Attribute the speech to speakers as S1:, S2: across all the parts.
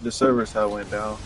S1: the servers had went down.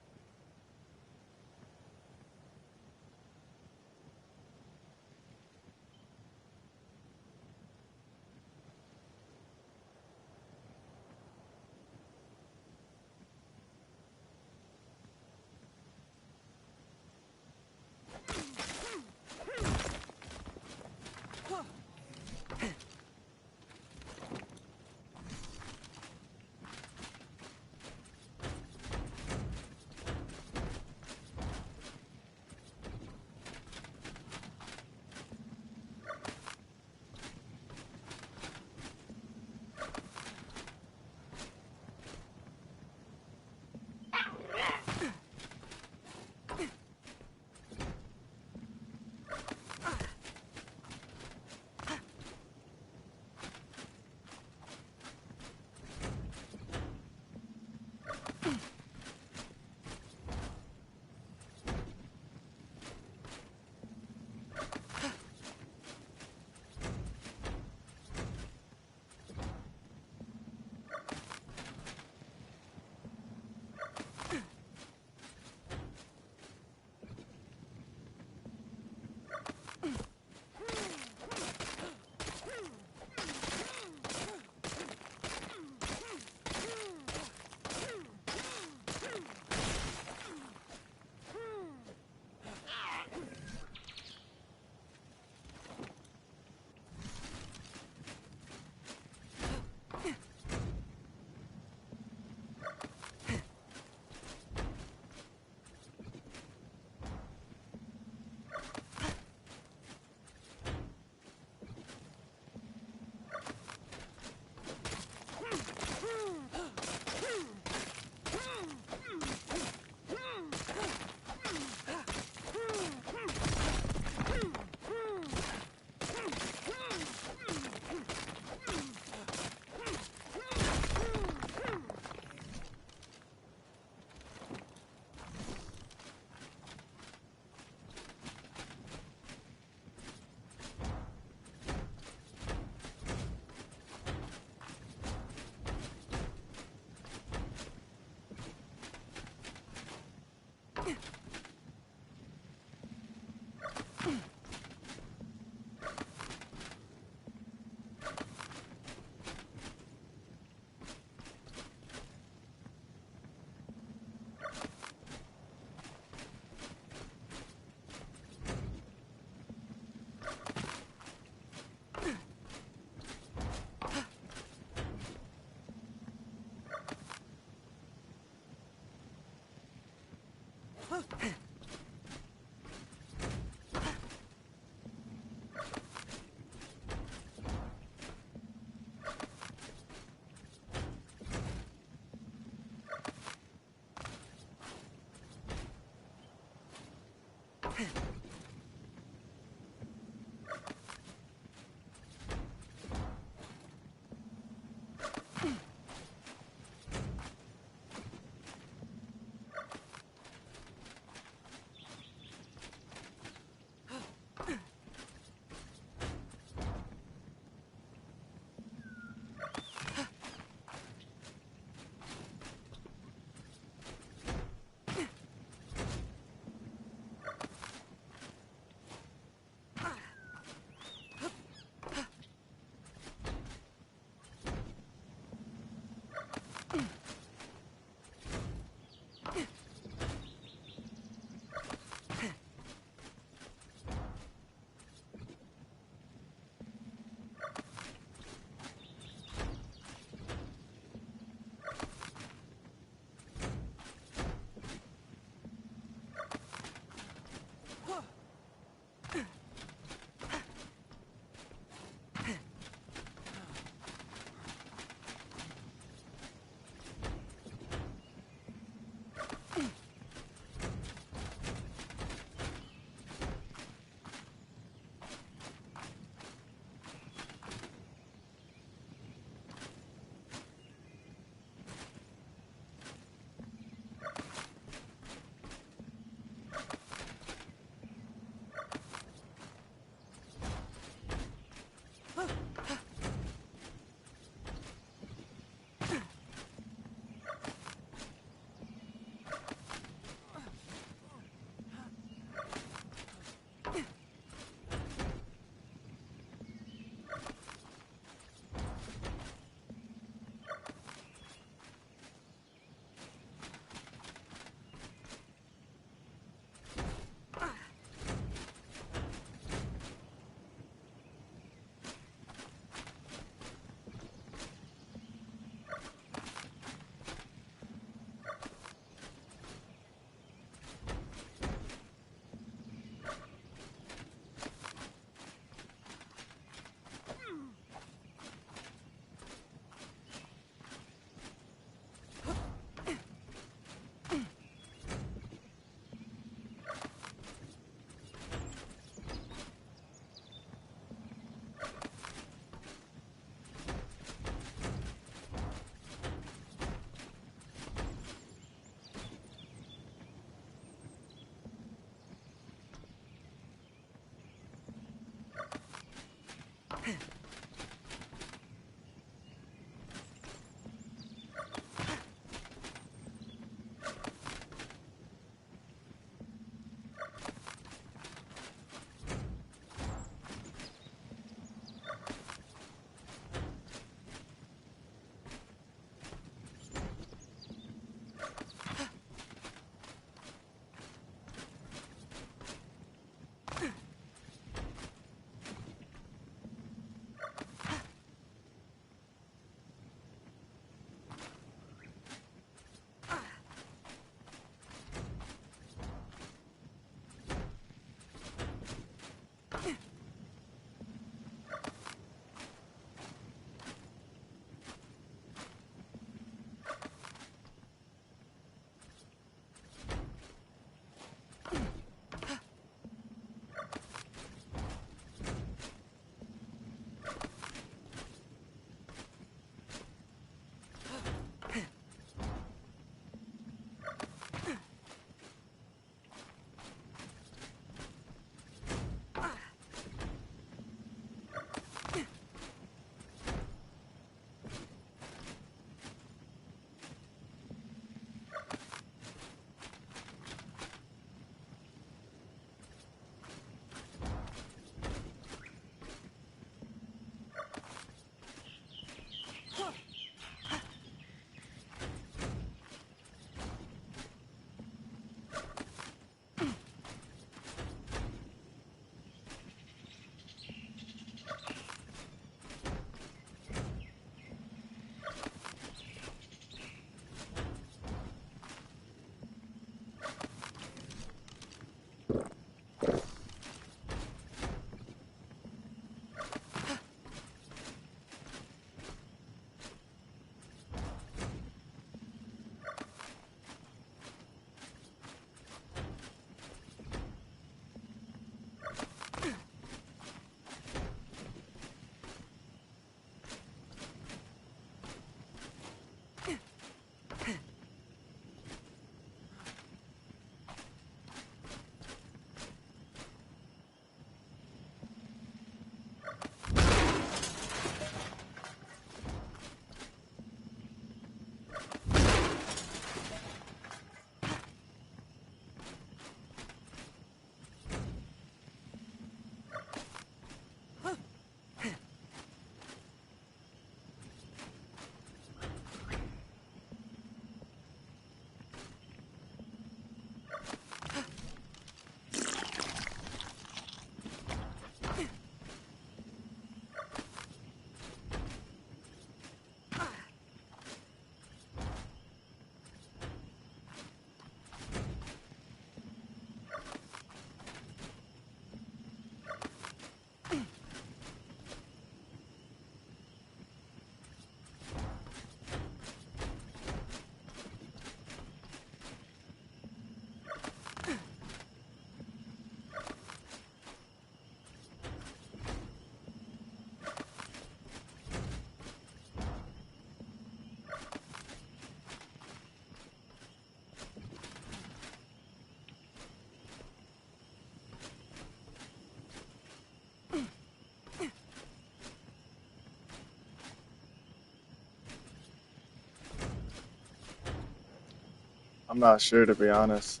S1: I'm not sure to be honest.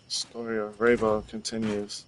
S1: Story of Rabo continues.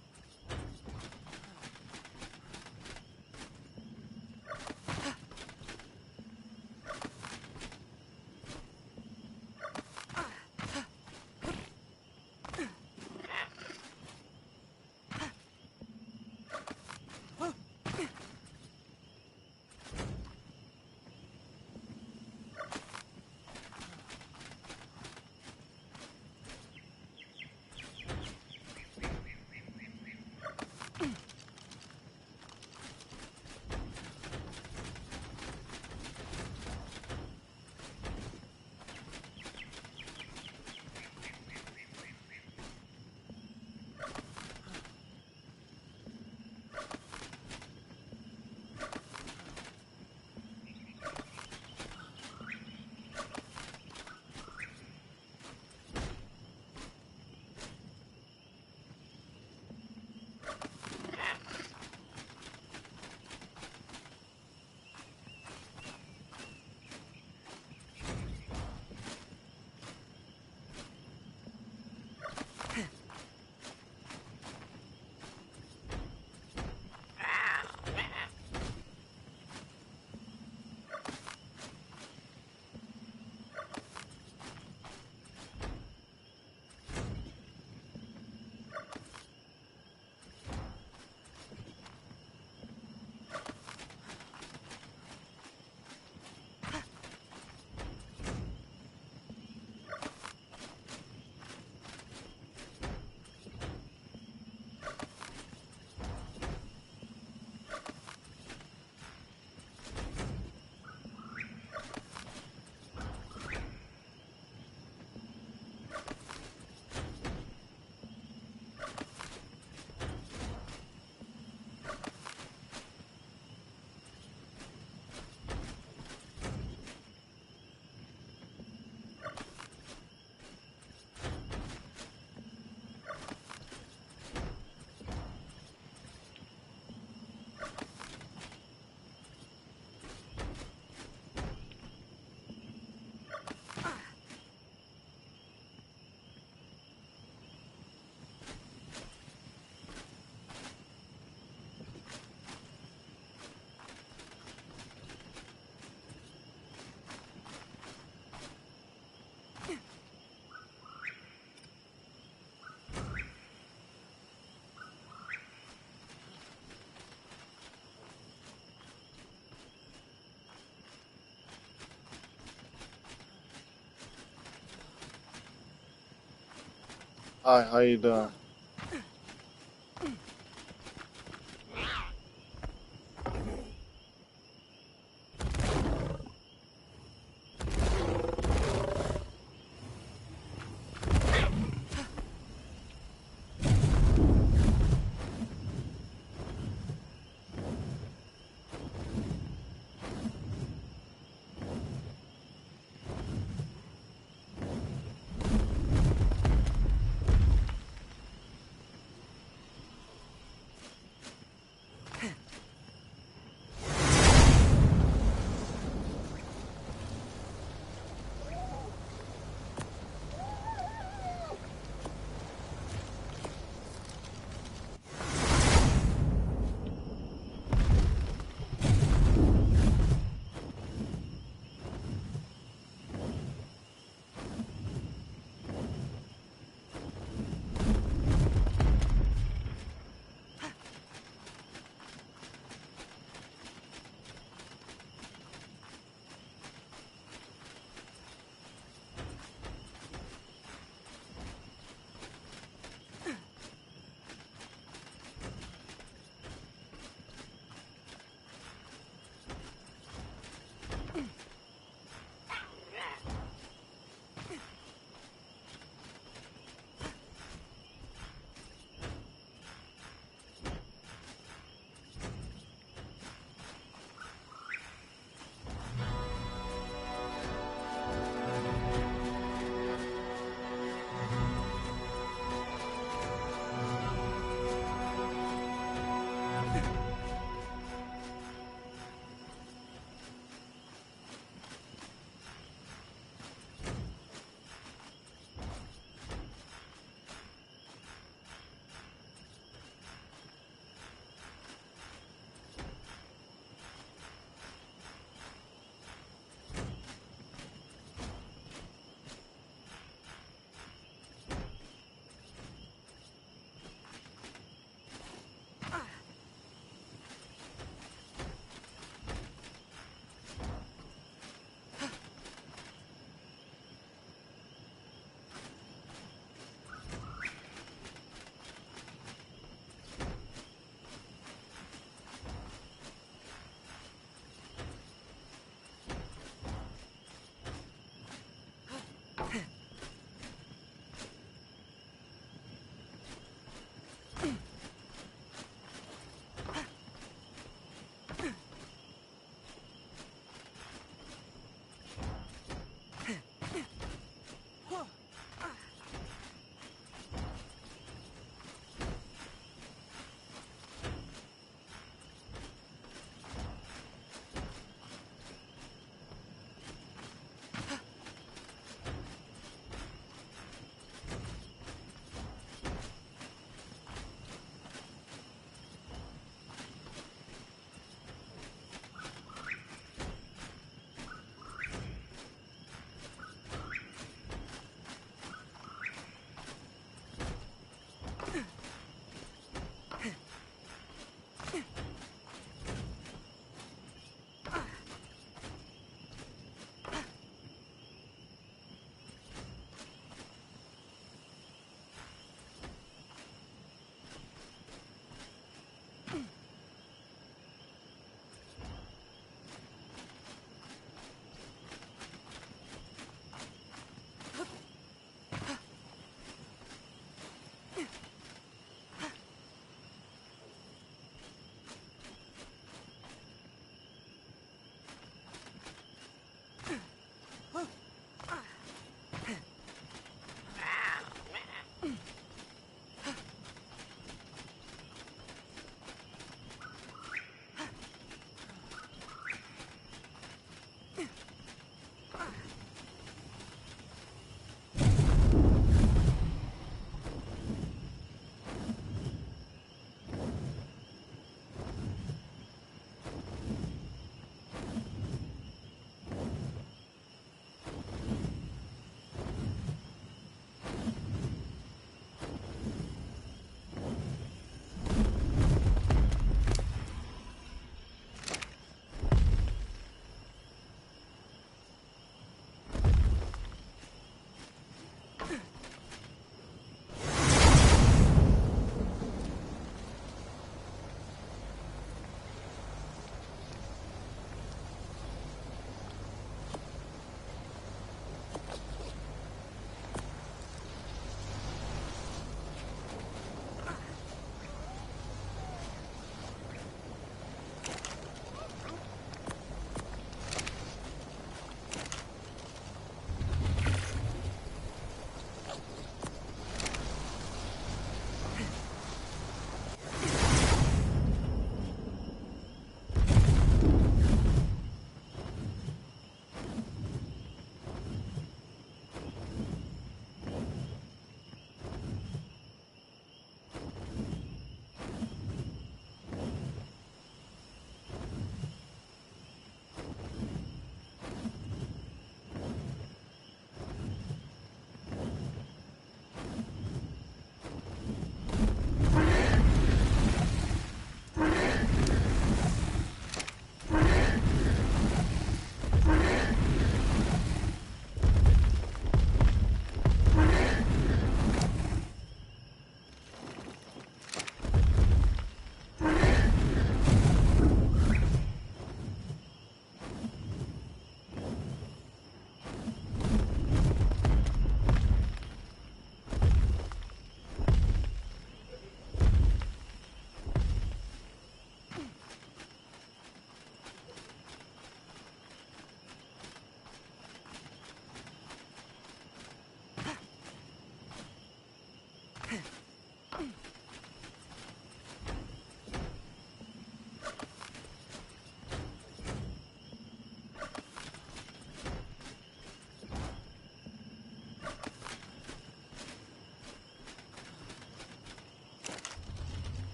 S1: Hi, how you doing?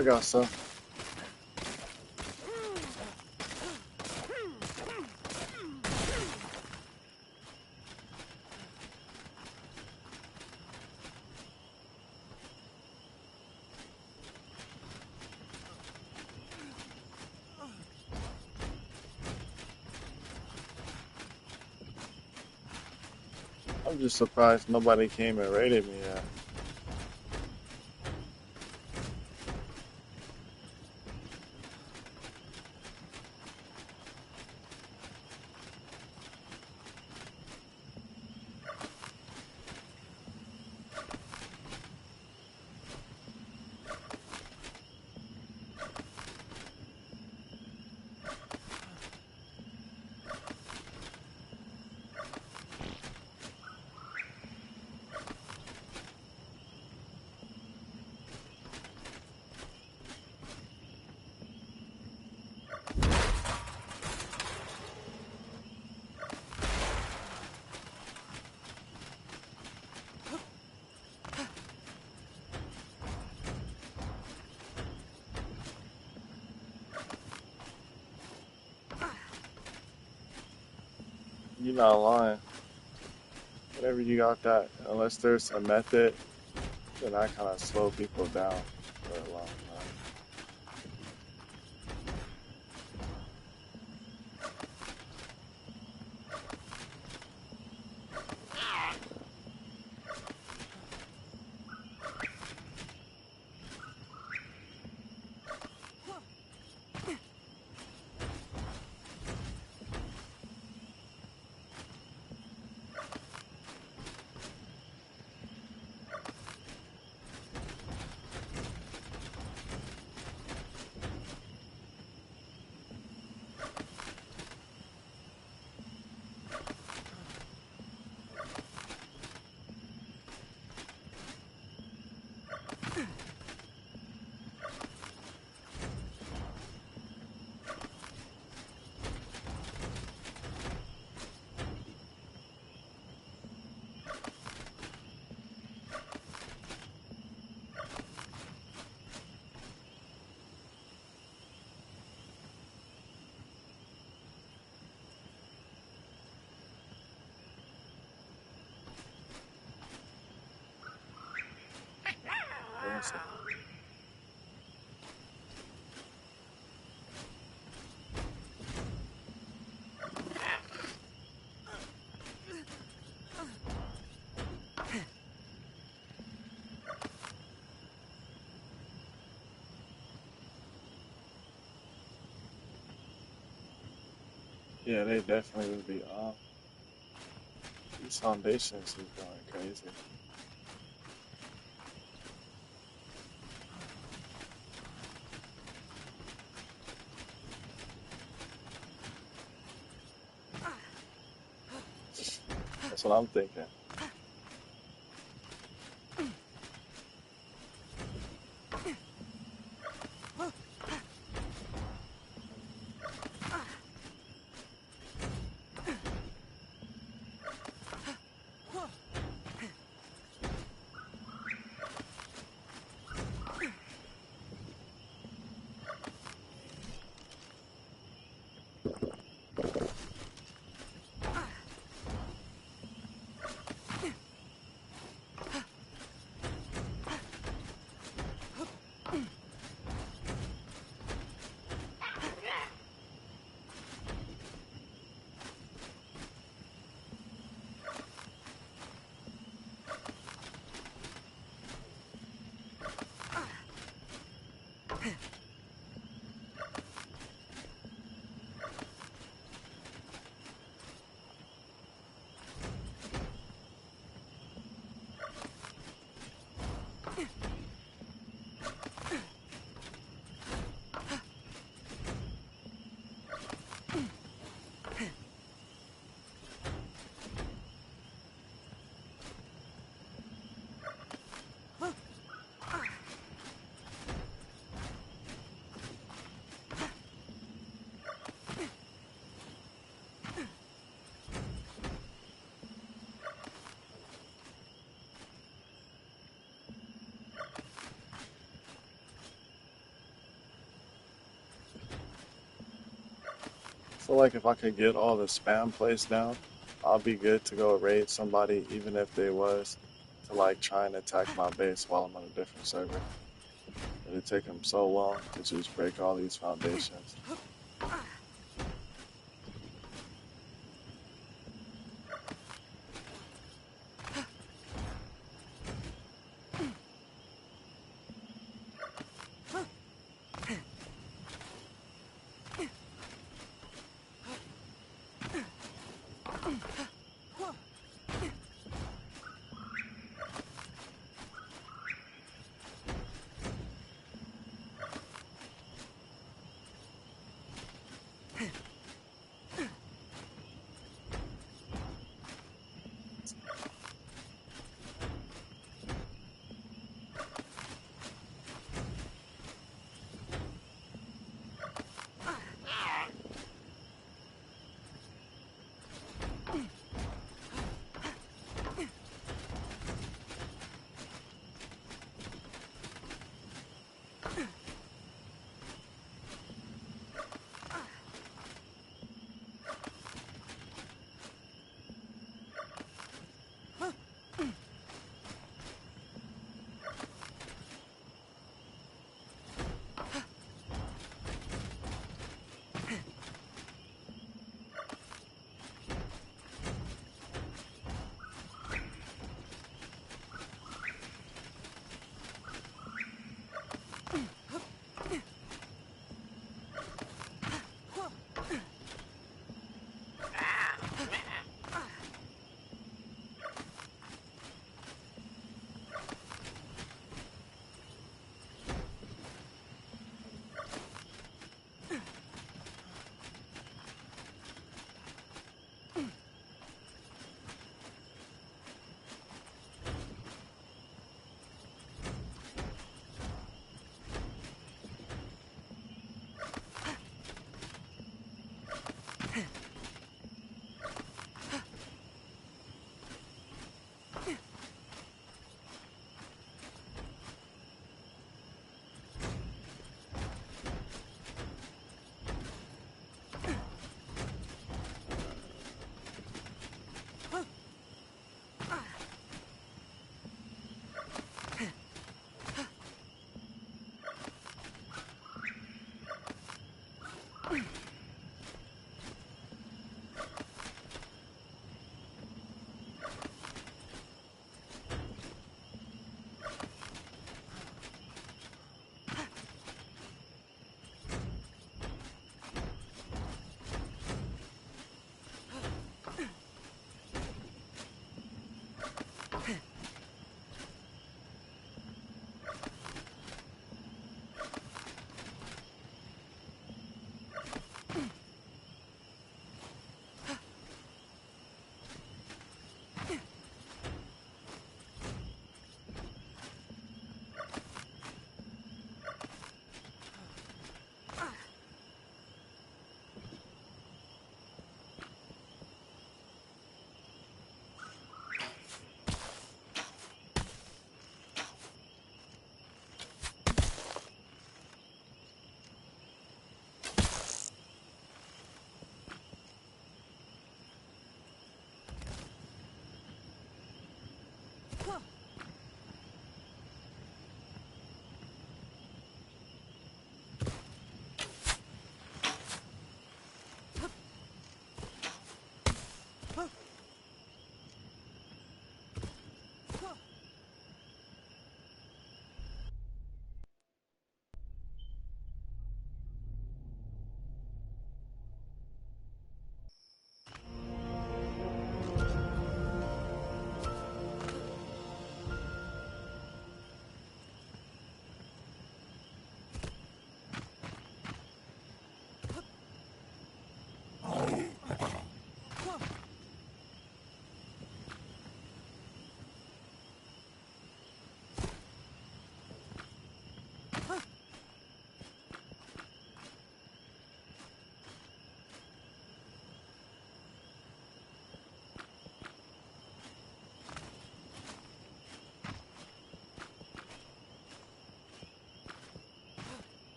S1: I got some. I'm just surprised nobody came and raided me yet. You're not lying. Whenever you got that, unless there's a method, then I kind of slow people down for a long time. Yeah, they definitely would be. These foundations is going crazy. That's what I'm thinking. So like if I could get all the spam plays down, I'll be good to go raid somebody, even if they was to like try and attack my base while I'm on a different server. It'd take them so long to just break all these foundations.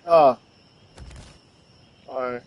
S1: Ah, alright.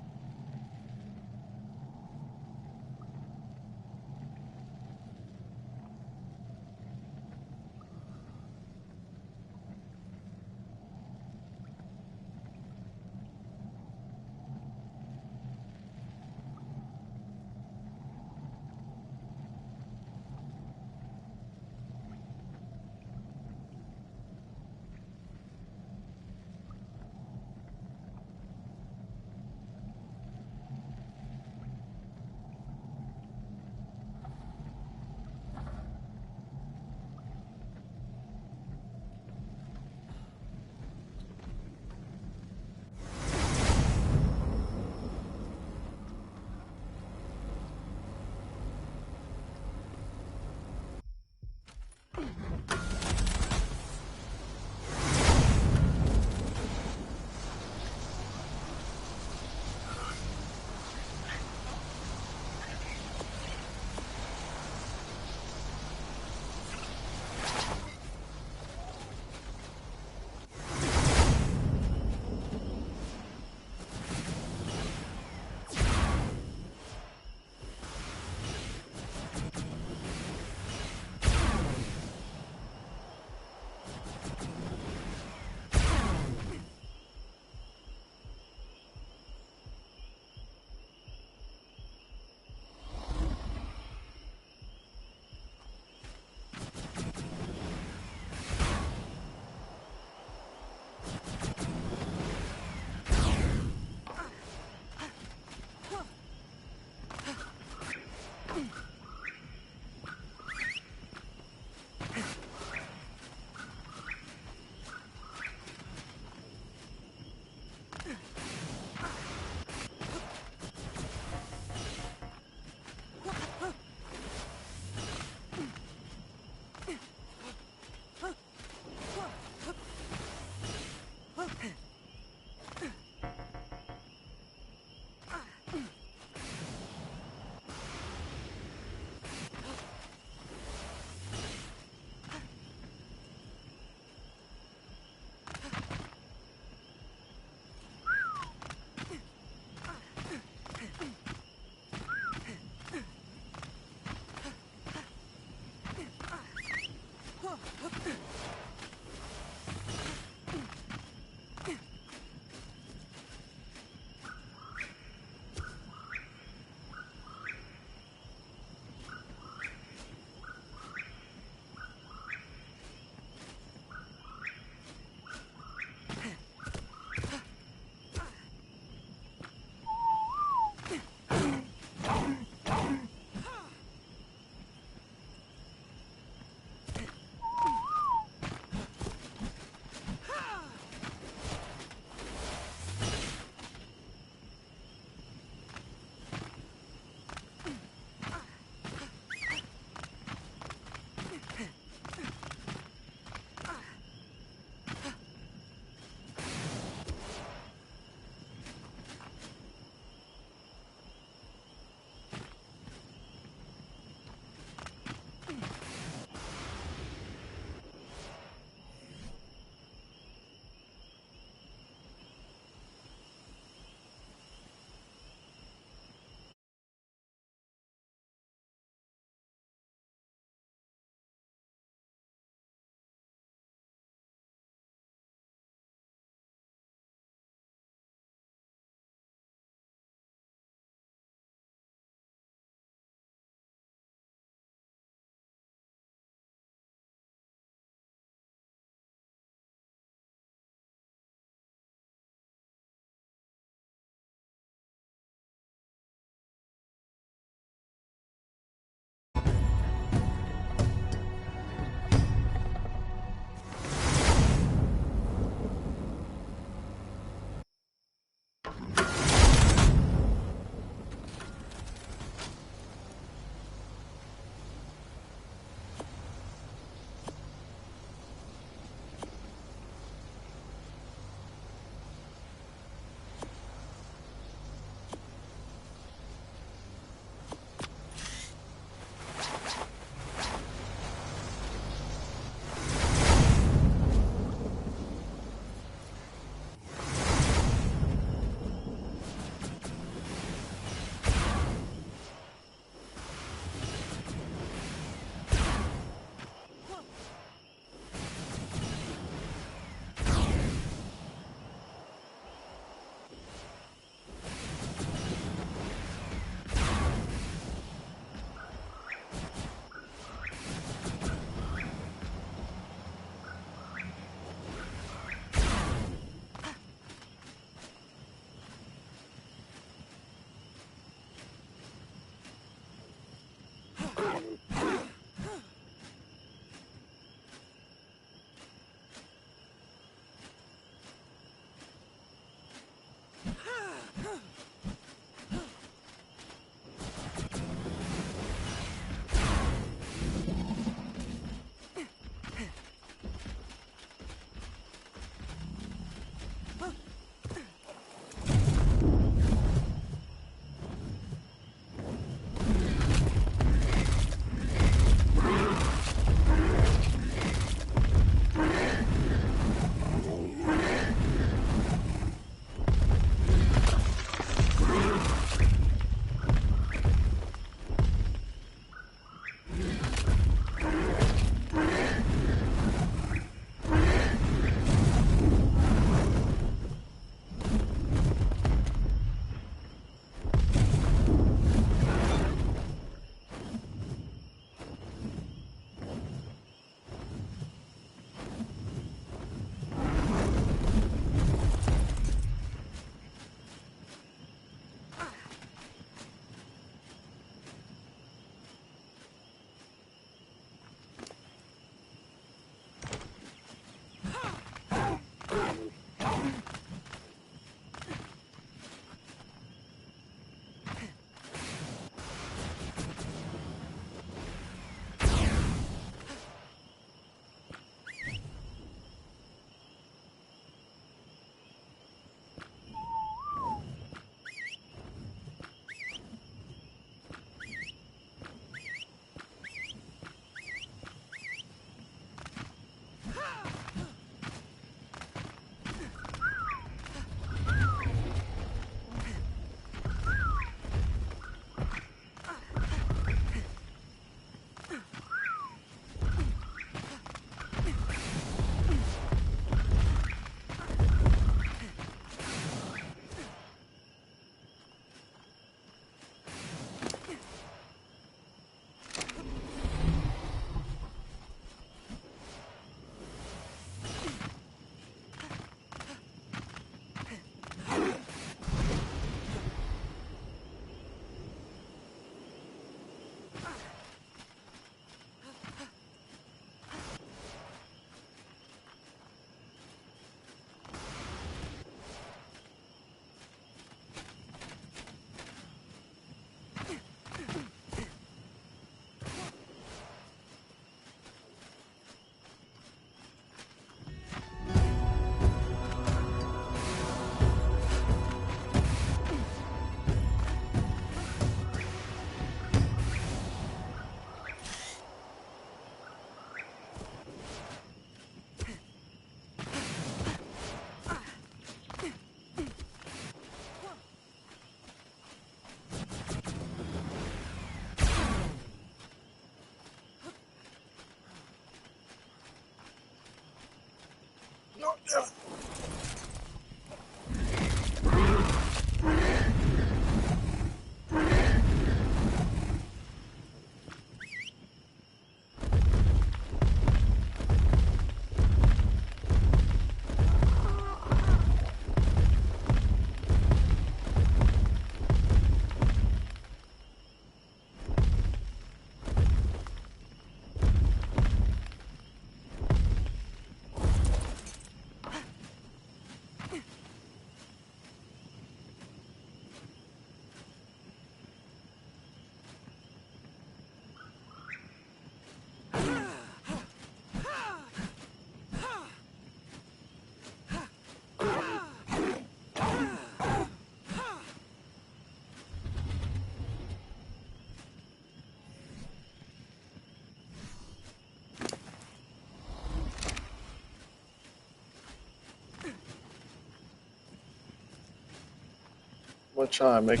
S1: I'm gonna try and make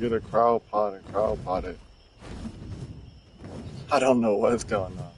S1: get a crowd pot and crowd pot it. I don't know what's going on.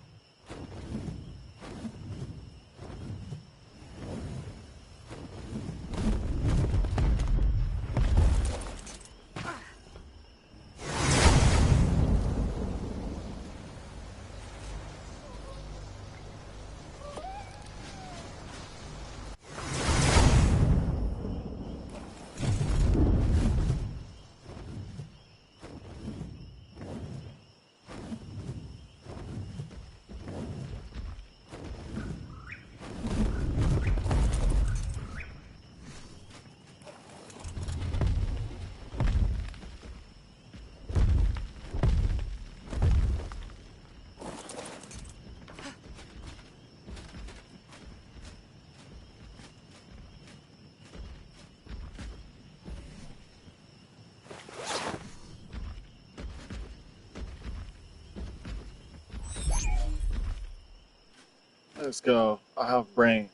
S1: Let's go. I have brain.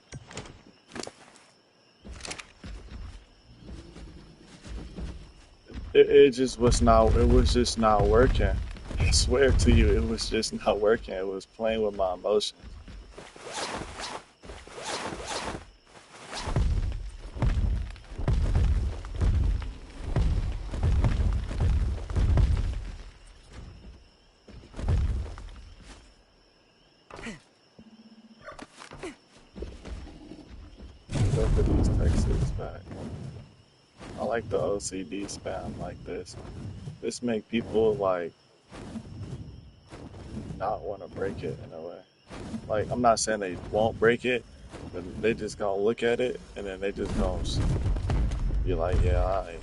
S1: It just was not. It was just not working. I swear to you, it was just not working. It was playing with my emotions. Go for these Texas back. I like the OCD spam like this. This make people like not want to break it in a way. Like I'm not saying they won't break it, but they just gonna look at it and then they just gonna be like, yeah, I.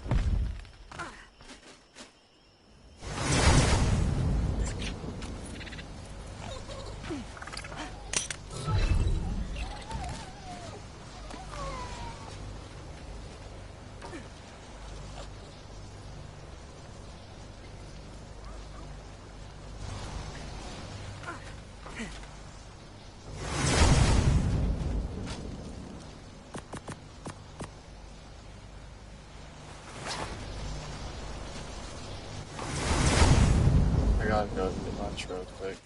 S1: I gotta go get lunch real quick.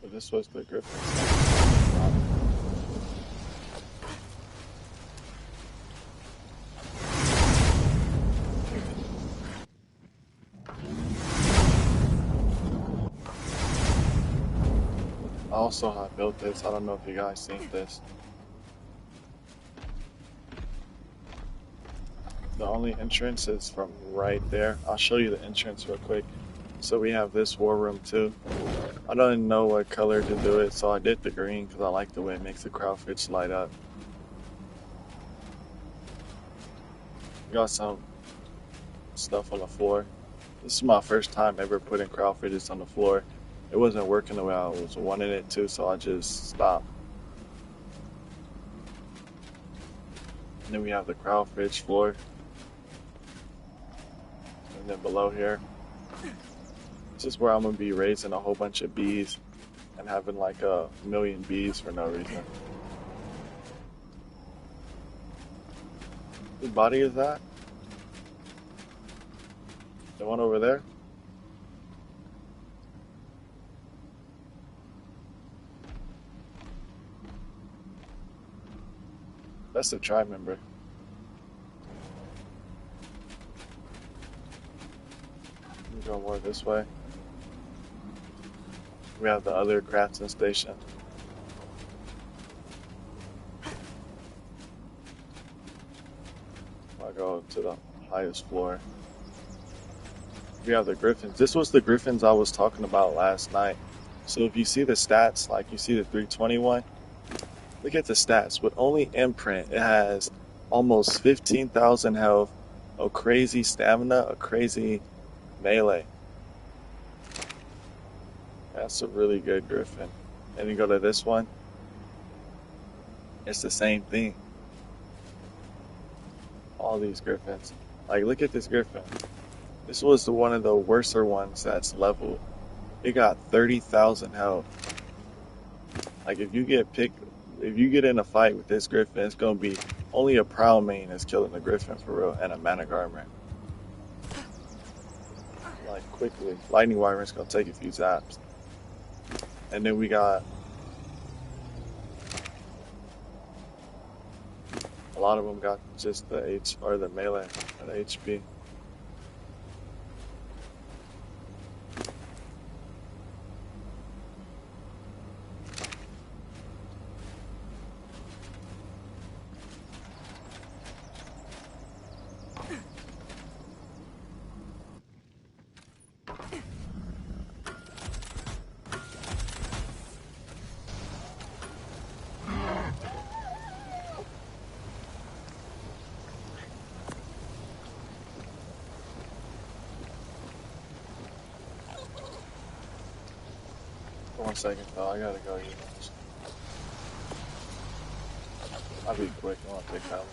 S1: But this was the Griffin. I also have built this. I don't know if you guys seen this. The only entrance is from right there. I'll show you the entrance real quick. So we have this war room too. I don't know what color to do it, so I did the green because I like the way it makes the crowfish light up. Got some stuff on the floor. This is my first time ever putting crowfishes on the floor. It wasn't working the way I was wanting it to, so I just stopped. And then we have the crowfish floor. And then below here, this is where I'm going to be raising a whole bunch of bees and having like a million bees for no reason. Whose body is that? The one over there? That's the tribe member. We go more this way. We have the other crafting station. I go to the highest floor. We have the griffins. This was the griffins I was talking about last night. So if you see the stats, like you see the 321, look at the stats. With only imprint, it has almost 15,000 health, a crazy stamina, a crazy melee. That's a really good griffin. And you go to this one, it's the same thing. All these griffins. Like, look at this griffin. This was one of the worser ones that's leveled. It got 30,000 health. Like, if you get in a fight with this griffin, it's gonna be only a prowl main is killing the griffin for real, and a mana garment. Like, quickly. Lightning Wyvern's gonna take a few zaps. And then we got a lot of them got just the H or the melee or the HP. For 1 second though, I gotta go. I'll be quick. I won't take that long.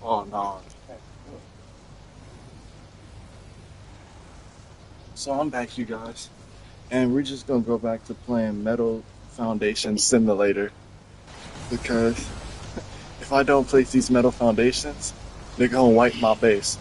S1: Oh no. So I'm back, you guys, and we're just gonna go back to playing Metal Foundation Simulator because if I don't place these metal foundations, they're gonna wipe my base.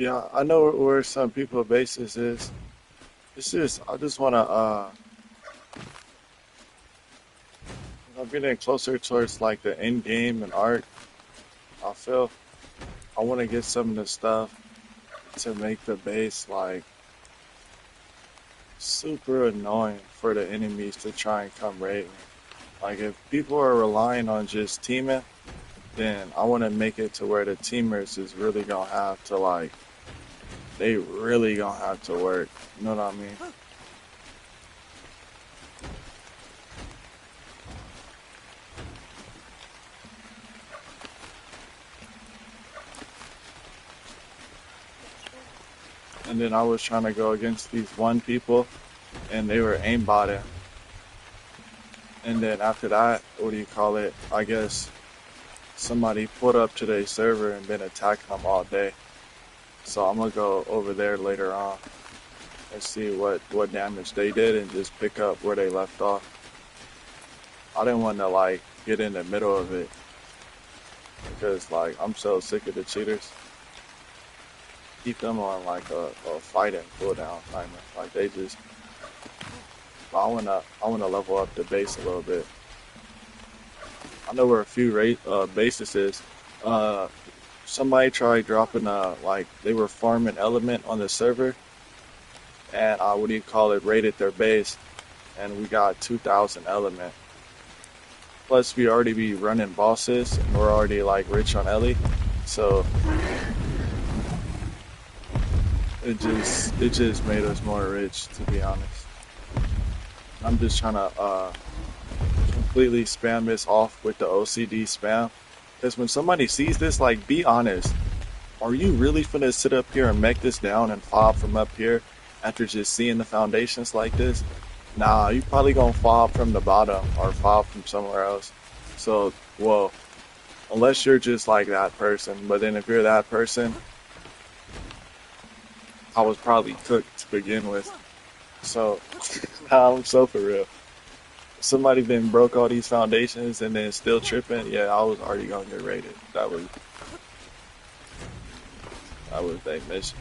S1: Yeah, I know where some people bases is. It's just I just wanna I'm getting closer towards like the end game and art. I feel I wanna get some of the stuff to make the base like super annoying for the enemies to try and come raid me. Like if people are relying on just teaming, then I wanna make it to where the teamers is really gonna have to like they really gonna have to work. You know what I mean? And then I was trying to go against these one people and they were aimbotting. And then after that, what do you call it? I guess somebody put up to their server and been attacking them all day. So I'm gonna go over there later on and see what damage they did and just pick up where they left off. I didn't want to like get in the middle of it because like I'm so sick of the cheaters. Keep them on like a fighting cooldown timer. Like they just I wanna level up the base a little bit. I know where a few bases is. Uh, Somebody tried dropping like they were farming element on the server, and what do you call it? Raided their base, and we got 2,000 element. Plus, we already be running bosses, and we're already like rich on Ellie, so it just made us more rich, to be honest. I'm just trying to completely spam this off with the OCD spam, because when somebody sees this, like, be honest. Are you really finna sit up here and make this down and fob from up here after just seeing the foundations like this? Nah, you probably gonna fob from the bottom or fob from somewhere else. So, well, unless you're just like that person, but then if you're that person, I was probably cooked to begin with. So, nah, I'm so for real. Somebody been broke all these foundations and then still tripping, yeah, I was already gonna get raided. That was their mission.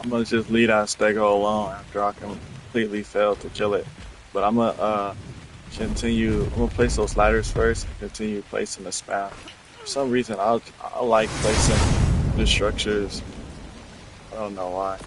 S1: I'm gonna just leave that stego alone after I completely fail to kill it. But I'm gonna continue. I'm gonna place those sliders first and continue placing the spam. For some reason, I like placing the structures. I don't know why.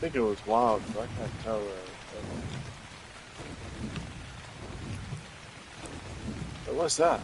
S1: think it was wild, but I can't tell. What's that?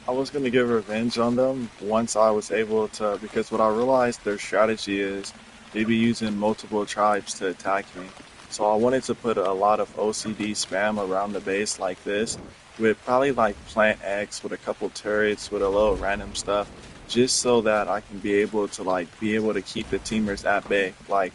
S1: I was gonna get revenge on them once I was able to, because what I realized their strategy is they be using multiple tribes to attack me. So I wanted to put a lot of OCD spam around the base like this, with probably like plant X with a couple turrets with a little random stuff, just so that I can be able to keep the teamers at bay. Like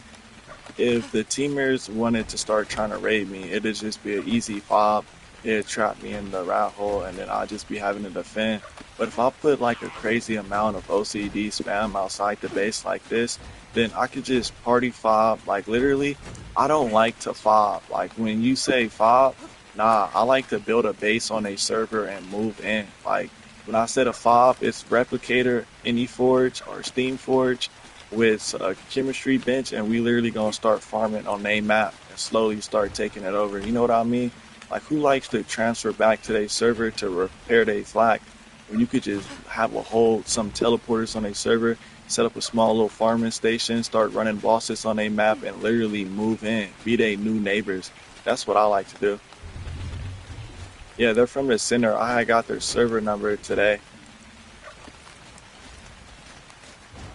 S1: if the teamers wanted to start trying to raid me, it'd just be an easy fob. It'd trap me in the rat hole, and then I'd just be having to defend. But if I put like a crazy amount of OCD spam outside the base like this, then I could just party fob. Like literally, I don't like to fob. Like when you say fob, nah, I like to build a base on a server and move in. Like when I said a fob, it's Replicator, AnyForge, or Steamforge with a chemistry bench, and we literally gonna start farming on a map and slowly start taking it over. You know what I mean? Like who likes to transfer back to their server to repair their flag when you could just have a whole some teleporters on a server, set up a small little farming station, start running bosses on a map, and literally move in, be they new neighbors. That's what I like to do. Yeah, they're from the center. I got their server number today.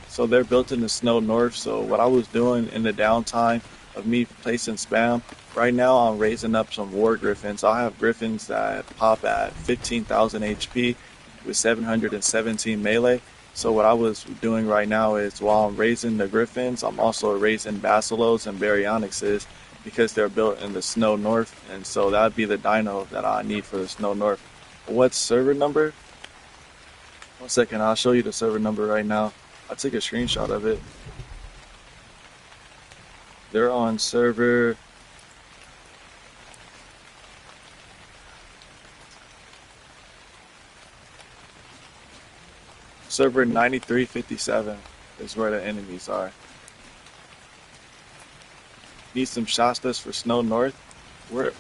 S1: So they're built in the snow north. So what I was doing in the downtime of me placing spam, right now I'm raising up some war griffins. I have griffins that pop at 15,000 HP with 717 melee. So what I was doing right now is while I'm raising the griffins, I'm also raising basilos and baryonyxes because they're built in the snow north. And so that'd be the dino that I need for the snow north. What server number? One second, I'll show you the server number right now. I took a screenshot of it. They're on server 9357 is where the enemies are. Need some Shastas for Snow North. Where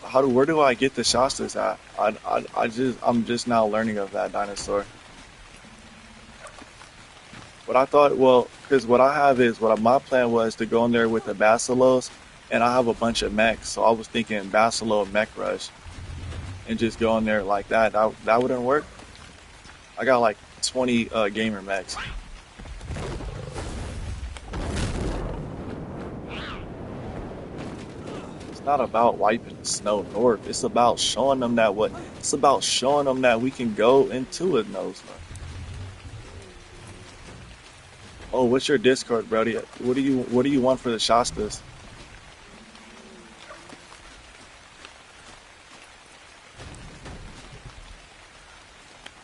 S1: do I get the Shastas at? I'm just now learning of that dinosaur. What I thought, well, because what I have is my plan was to go in there with the Basilos, and I have a bunch of mechs, so I was thinking Basilo mech rush and just go in there like that. That wouldn't work. I got like 20 gamer mechs. It's not about wiping the snow north. It's about showing them that what it's about showing them that we can go into a nose. Oh, what's your Discord, Brody? What do you want for the Shastas?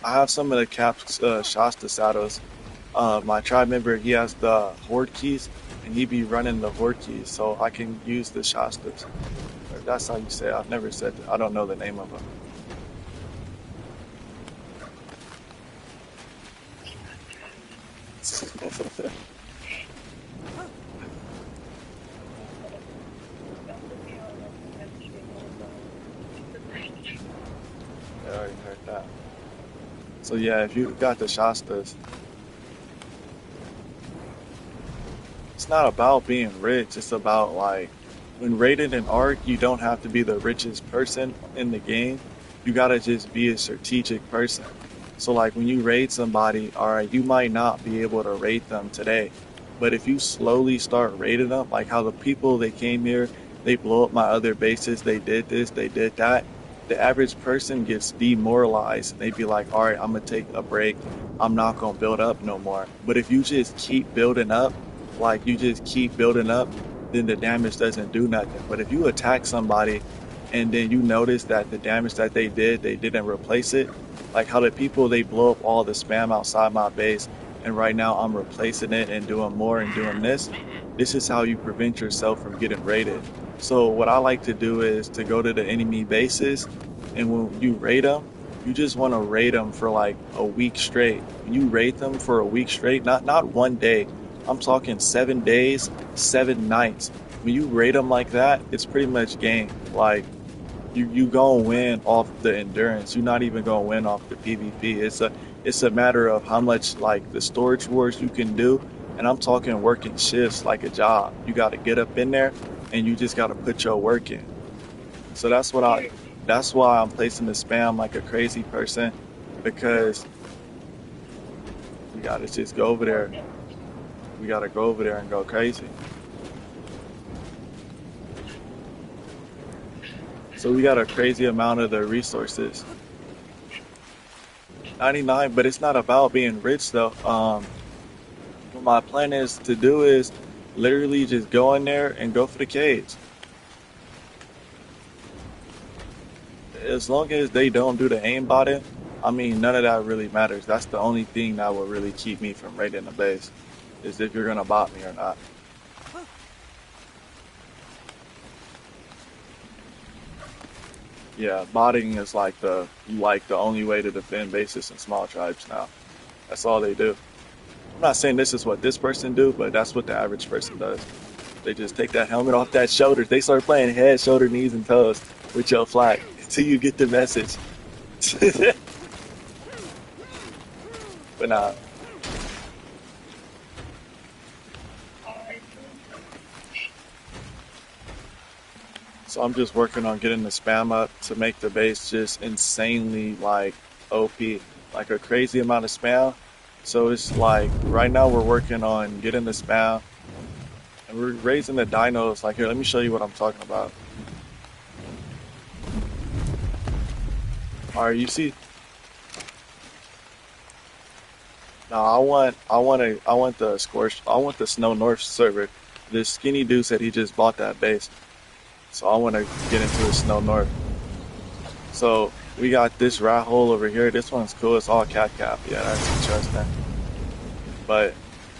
S1: I have some of the caps Shasta saddles. My tribe member, he has the horde keys, and he be running the horde keys, so I can use the Shastas. Or that's how you say it. I've never said that. I don't know the name of them. I already heard that. So yeah, if you got the Shastas, it's not about being rich. It's about like when rated in art, you don't have to be the richest person in the game. You gotta just be a strategic person. So like when you raid somebody, all right, you might not be able to rate them today, but if you slowly start rating them, like how the people they came here, they blow up my other bases, they did this, they did that. The average person gets demoralized. They be like, all right, I'm gonna take a break. I'm not gonna build up no more. But if you just keep building up, like you just keep building up, then the damage doesn't do nothing. But if you attack somebody and then you notice that the damage that they did, they didn't replace it, like how the people they blow up all the spam outside my base, and right now I'm replacing it and doing more and doing this. This is how you prevent yourself from getting raided. So what I like to do is to go to the enemy bases, and when you raid them, you just want to raid them for like a week straight. When you raid them for a week straight, not one day. I'm talking 7 days, 7 nights. When you raid them like that, it's pretty much game. Like you gonna win off the endurance. You're not even gonna win off the PvP. It's a matter of how much like the storage wars you can do. And I'm talking working shifts like a job. You got to get up in there and you just got to put your work in. So that's why I'm placing the spam like a crazy person, because we got to just go over there. We got to go over there and go crazy. So we got a crazy amount of the resources. 99, but it's not about being rich though. What my plan is to do is literally just go in there and go for the caves. As long as they don't do the aimbotting, I mean, none of that really matters. That's the only thing that will really keep me from raiding the base, is if you're gonna bot me or not. Yeah, botting is like the only way to defend bases in small tribes now. That's all they do. I'm not saying this is what this person do, but that's what the average person does. They just take that helmet off that shoulder. They start playing head, shoulder, knees, and toes with your flag until you get the message. But nah. So I'm just working on getting the spam up to make the base just insanely like OP, like a crazy amount of spam. So it's like right now we're working on getting the spam and we're raising the dinos. Like here, let me show you what I'm talking about. All right, you see? Now I want the scorch. I want the Snow North server. This skinny dude said he just bought that base, so I want to get into the Snow North. So we got this rat hole over here. This one's cool. It's all cat cap. Yeah, that's interesting. But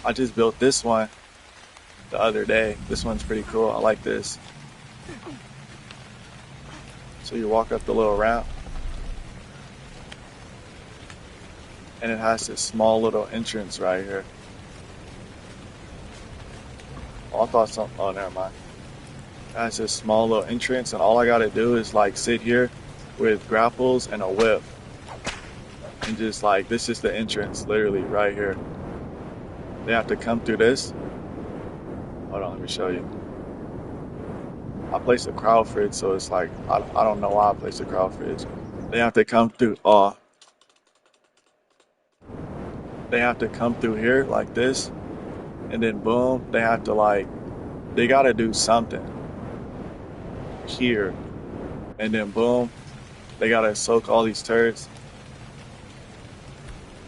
S1: I just built this one the other day. This one's pretty cool. I like this. So you walk up the little ramp, and it has this small little entrance right here. Oh, I thought something. Oh, never mind. It has this small little entrance, and all I gotta do is like sit here with grapples and a whip, and just like this is the entrance, literally right here. They have to come through this. Hold on, let me show you. I placed a crowd fridge, so it's like I don't know why I placed a crowd fridge. They have to come through. They have to come through here like this, and then boom, they have to like they gotta do something here, and then boom, they gotta soak all these turds.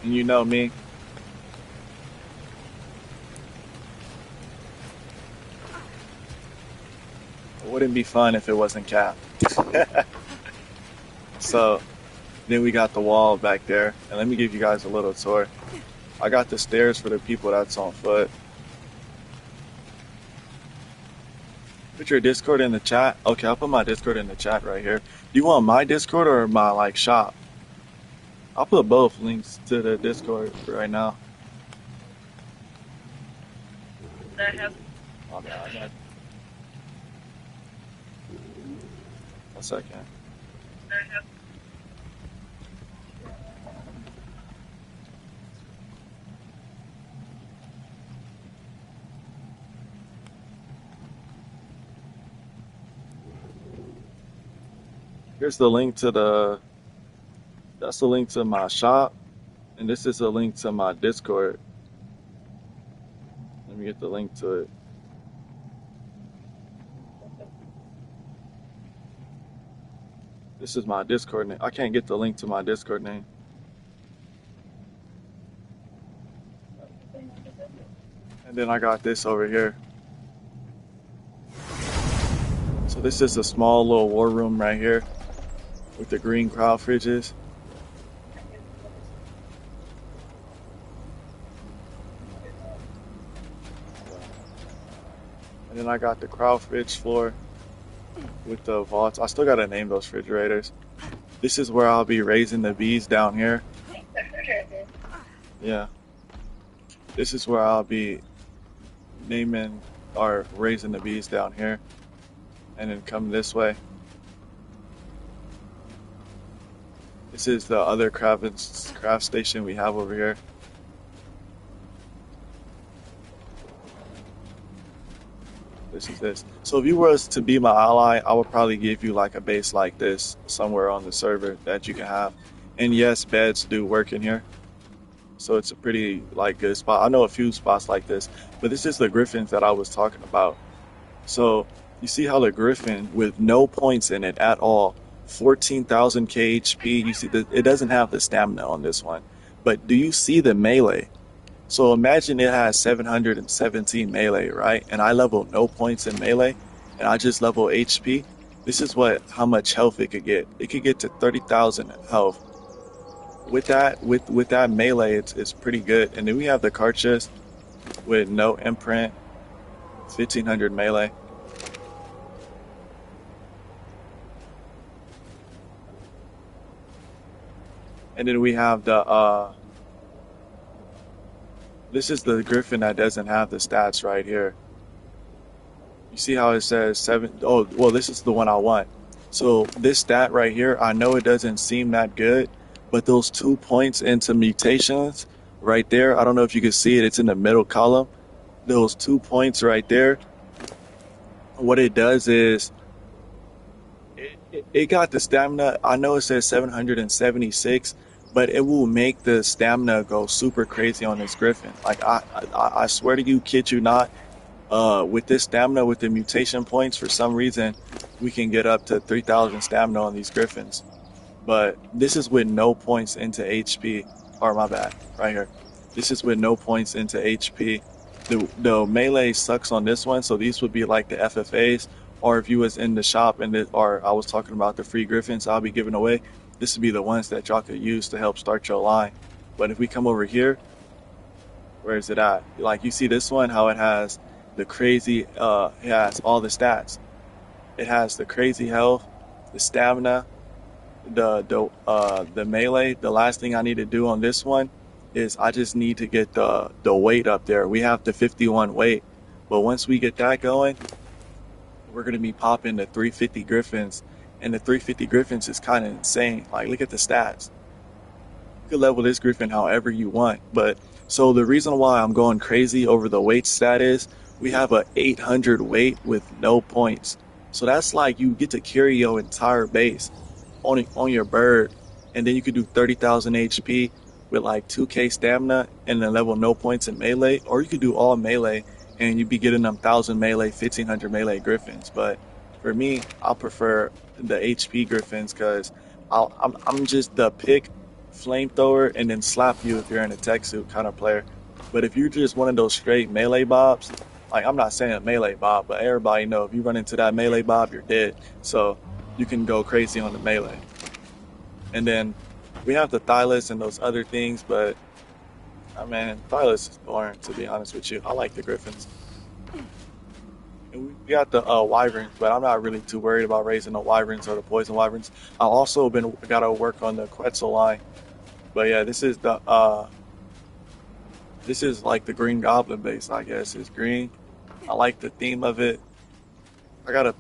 S1: And you know me, it wouldn't be fun if it wasn't capped. So then we got the wall back there, and let me give you guys a little tour. I got the stairs for the people that's on foot. Put your Discord in the chat. Okay, I'll put my Discord in the chat right here. Do you want my Discord or my like shop? I'll put both links to the Discord right now. Okay, I got a second. Here's the link to that's the link to my shop, and this is a link to my Discord. Let me get the link to it. This is my Discord name. I can't get the link to my Discord name. And then I got this over here. So this is a small little war room right here with the green crowd fridges. And then I got the crowd fridge floor with the vaults. I still gotta name those refrigerators. This is where I'll be raising the bees down here. Yeah. This is where I'll be naming or raising the bees down here. And then come this way. This is the other craft station we have over here. This is this. So if you was to be my ally, I would probably give you like a base like this somewhere on the server that you can have. And yes, beds do work in here. So it's a pretty like good spot. I know a few spots like this, but this is the griffins that I was talking about. So you see how the griffin with no points in it at all, 14,000 KHP. You see that it doesn't have the stamina on this one, but do you see the melee? So imagine it has 717 melee, right? And I level no points in melee, and I just level HP. This is how much health it could get. It could get to 30,000 health. With that melee, it's pretty good. And then we have the card chest with no imprint, 1500 melee. And then we have this is the griffin that doesn't have the stats right here. You see how it says 7? Oh, well, this is the one I want. So this stat right here, I know it doesn't seem that good, but those 2 points into mutations right there, I don't know if you can see it, it's in the middle column. Those 2 points right there, what it does is it got the stamina. I know it says 776, but it will make the stamina go super crazy on this griffin. Like I swear to you, kid you not, with this stamina, with the mutation points, for some reason, we can get up to 3,000 stamina on these griffins. But this is with no points into HP, or my bad, right here. This is with no points into HP. The melee sucks on this one, so these would be like the FFAs, or if you was in the shop or I was talking about the free griffins I'll be giving away, this would be the ones that y'all could use to help start your line. But if we come over here, where is it at? Like you see this one, how it has the crazy, it has all the stats. It has the crazy health, the stamina, the melee. The last thing I need to do on this one is I just need to get the weight up there. We have the 51 weight, but once we get that going, we're gonna be popping the 350 griffins, and the 350 griffins is kind of insane. Like look at the stats. You can level this griffin however you want. But so the reason why I'm going crazy over the weight stat is we have a 800 weight with no points. So that's like you get to carry your entire base on your bird, and then you could do 30,000 HP with like 2k stamina and then level no points in melee, or you could do all melee and you'd be getting them 1,000 melee, 1,500 melee griffins. But for me, I'll prefer the HP griffins because I'm just the pick flamethrower and then slap you if you're in a tech suit kind of player. But if you're just one of those straight melee bobs, like I'm not saying a melee bob, but everybody know if you run into that melee bob, you're dead. So you can go crazy on the melee. And then we have the Thylus and those other things, but I mean, Thylus is boring to be honest with you. I like the Griffins. And we got the Wyverns, but I'm not really too worried about raising the Wyverns or the Poison Wyverns. I also been gotta work on the Quetzal line. But yeah, this is like the Green Goblin base, I guess. It's green. I like the theme of it. I gotta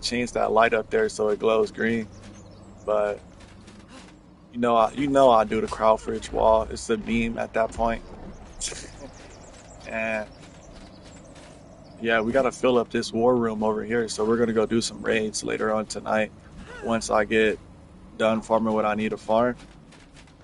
S1: change that light up there so it glows green. But you know I do the Crawford's wall. It's the beam at that point. And yeah, we gotta fill up this war room over here. So we're gonna go do some raids later on tonight once I get done farming what I need to farm.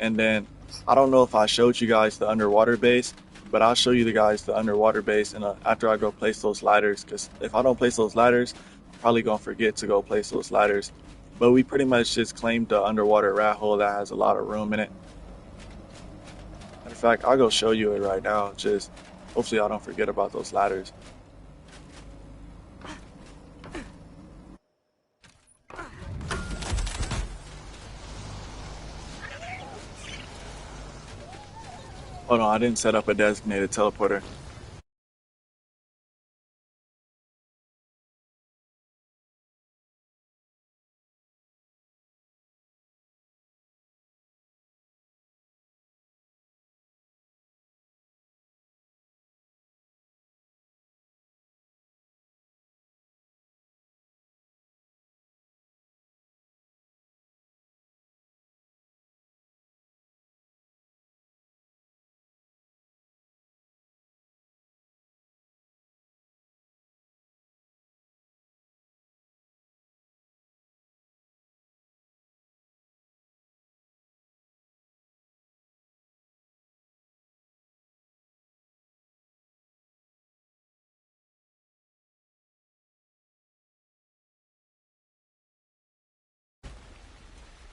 S1: And then I don't know if I showed you guys the underwater base, but I'll show you the guys the underwater base and after I go place those ladders. Because if I don't place those ladders, I'm probably gonna forget to go place those ladders. But we pretty much just claimed the underwater rat hole that has a lot of room in it. In fact, I'll go show you it right now. Just hopefully I don't forget about those ladders. Oh no, I didn't set up a designated teleporter.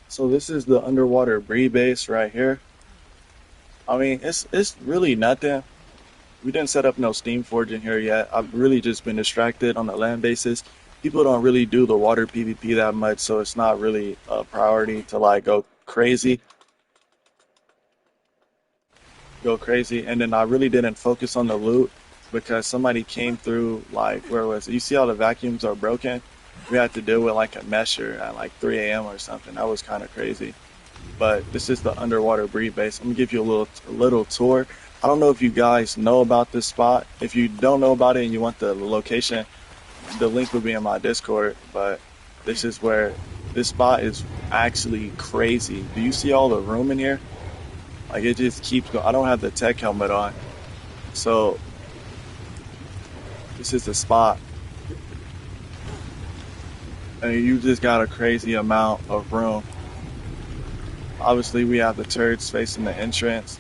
S1: So this is the underwater Bree base right here. I mean, it's really nothing. We didn't set up no Steam Forge in here yet. I've really just been distracted on the land bases. People don't really do the water PvP that much, so it's not really a priority to like go crazy. And then I really didn't focus on the loot because somebody came through like where was it? You see all the vacuums are broken? We had to deal with like a mesher at like 3 a.m. or something. That was kind of crazy. But this is the underwater breed base. I'm gonna give you a little tour. I don't know if you guys know about this spot. If you don't know about it and you want the location, the link will be in my Discord. But this is where this spot is actually crazy. Do you see all the room in here? Like it just keeps going. I don't have the tech helmet on, so this is the spot, and you just got a crazy amount of room. Obviously, we have the turrets facing the entrance.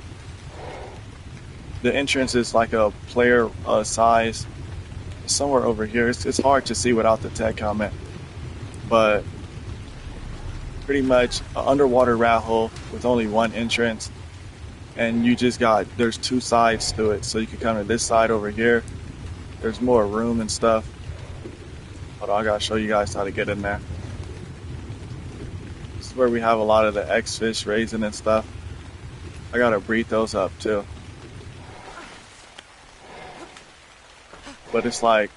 S1: The entrance is like a player size. Somewhere over here. It's hard to see without the tech helmet, but pretty much an underwater rat hole with only one entrance. And you just got, there's two sides to it. So you can come to this side over here. There's more room and stuff. Hold on, I gotta show you guys how to get in there. This is where we have a lot of the X-fish raising and stuff. I gotta breed those up too. But it's like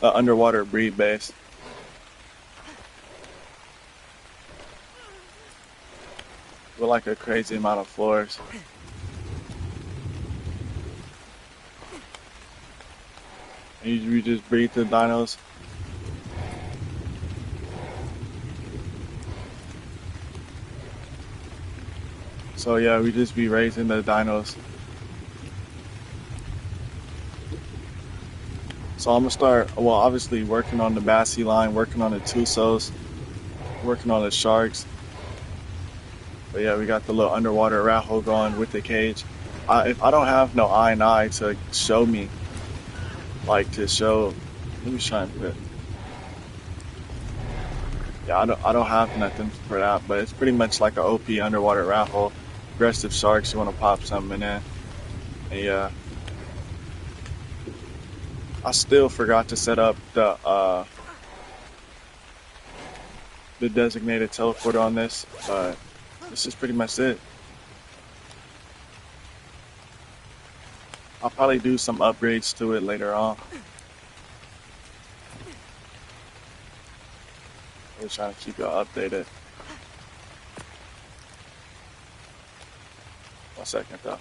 S1: an underwater breed base. With like a crazy amount of floors. And you just breed the dinos. So yeah, we just be raising the dinos. So I'm gonna start, well, obviously working on the Bassie line, working on the Tusos, working on the sharks. But yeah, we got the little underwater rat hole going with the cage. If I don't have no eye to show me, like to show, let me try and put. Yeah, I don't have nothing for that, but it's pretty much like a OP underwater rat hole. Aggressive sharks, you want to pop something in there. And yeah, I still forgot to set up the designated teleporter on this, but this is pretty much it. I'll probably do some upgrades to it later on. I'm trying to keep y'all updated. 1 second though.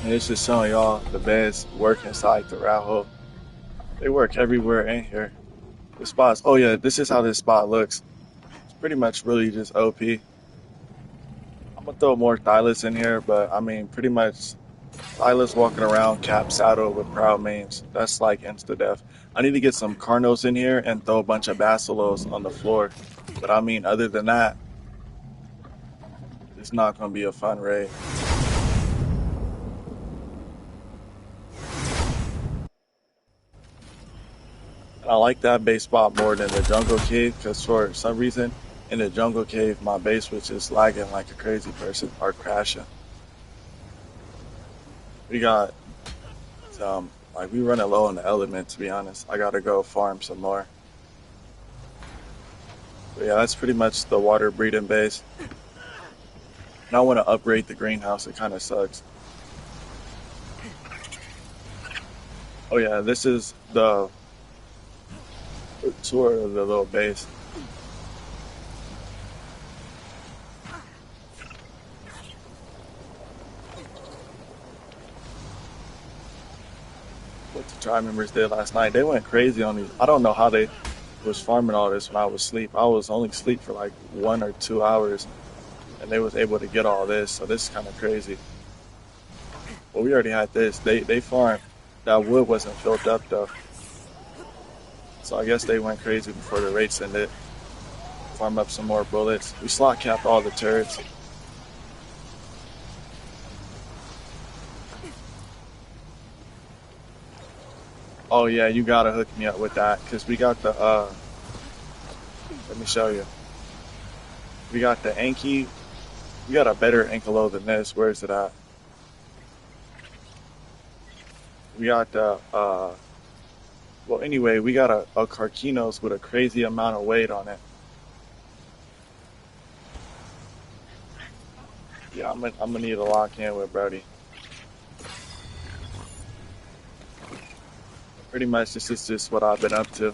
S1: And it's just showing y'all the beds work inside the rat hole. They work everywhere in here. The spots. Oh yeah, this is how this spot looks. It's pretty much really just OP. I'm gonna throw more Thylas in here, but I mean, pretty much Thylas walking around cap saddle with proud mains. That's like insta death. I need to get some Carnos in here and throw a bunch of Basilos on the floor. But I mean, other than that, it's not gonna be a fun raid. I like that base spot more than the jungle cave because for some reason in the jungle cave my base was just lagging like a crazy person or crashing. We got like we running low on the element to be honest. I gotta go farm some more. But yeah, that's pretty much the water breeding base. And I want to upgrade the greenhouse. It kind of sucks. Oh yeah, this is the tour of the little base. What the tribe members did last night. They went crazy on these. I don't know how they was farming all this when I was asleep. I was only asleep for like 1 or 2 hours, and they was able to get all this. So this is kind of crazy. Well, we already had this. They farmed. That wood wasn't filled up though. So I guess they went crazy before the rates ended. Farm up some more bullets. We slot capped all the turrets. Oh yeah, you gotta hook me up with that because we got the let me show you. We got the Anki. We got a better Ankelo than this. Where is it at? We got the well anyway, we got a Carquinos with a crazy amount of weight on it. Yeah, I'm gonna need to lock in with Brody. Pretty much this is just what I've been up to.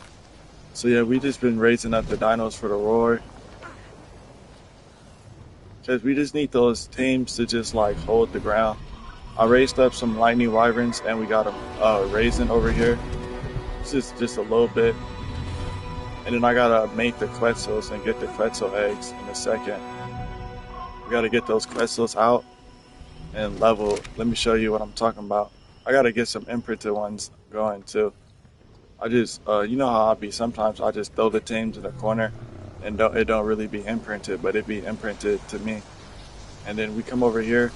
S1: So yeah, we just been raising up the dinos for the roar. Cause we just need those teams to just like hold the ground. I raised up some lightning wyverns and we got them raising over here. This is just a little bit. And then I gotta make the Quetzals and get the Quetzal eggs in a second. We gotta get those Quetzals out and level. Let me show you what I'm talking about. I gotta get some imprinted ones going too. I just, you know how I be. Sometimes I just throw the teams in the corner, and it don't really be imprinted, but it be imprinted to me. And then we come over here.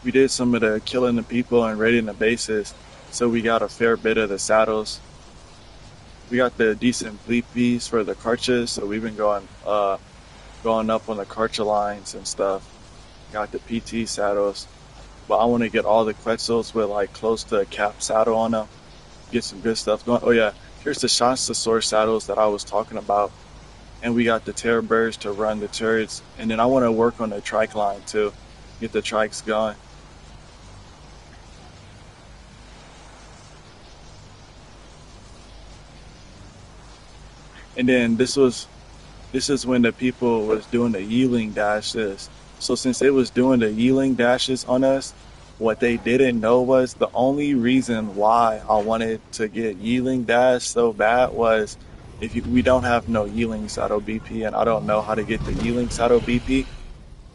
S1: We did some of the killing the people and raiding the bases, so we got a fair bit of the saddles. We got the decent bleep fees for the carches, so we've been going up on the carcha lines and stuff. Got the PT saddles, but I want to get all the Quetzals with like close to a cap saddle on them. Get some good stuff going. Oh yeah, Here's the shots to source saddles that I was talking about. And we got the terror birds to run the turrets. And then I want to work on the trike line too. Get the trikes going. And then this is when the people was doing the yeeling dashes. So since it was doing the yeeling dashes on us, what they didn't know was the only reason why I wanted to get yeeling dash so bad was we don't have no yeeling saddle BP and I don't know how to get the yeeling saddle BP.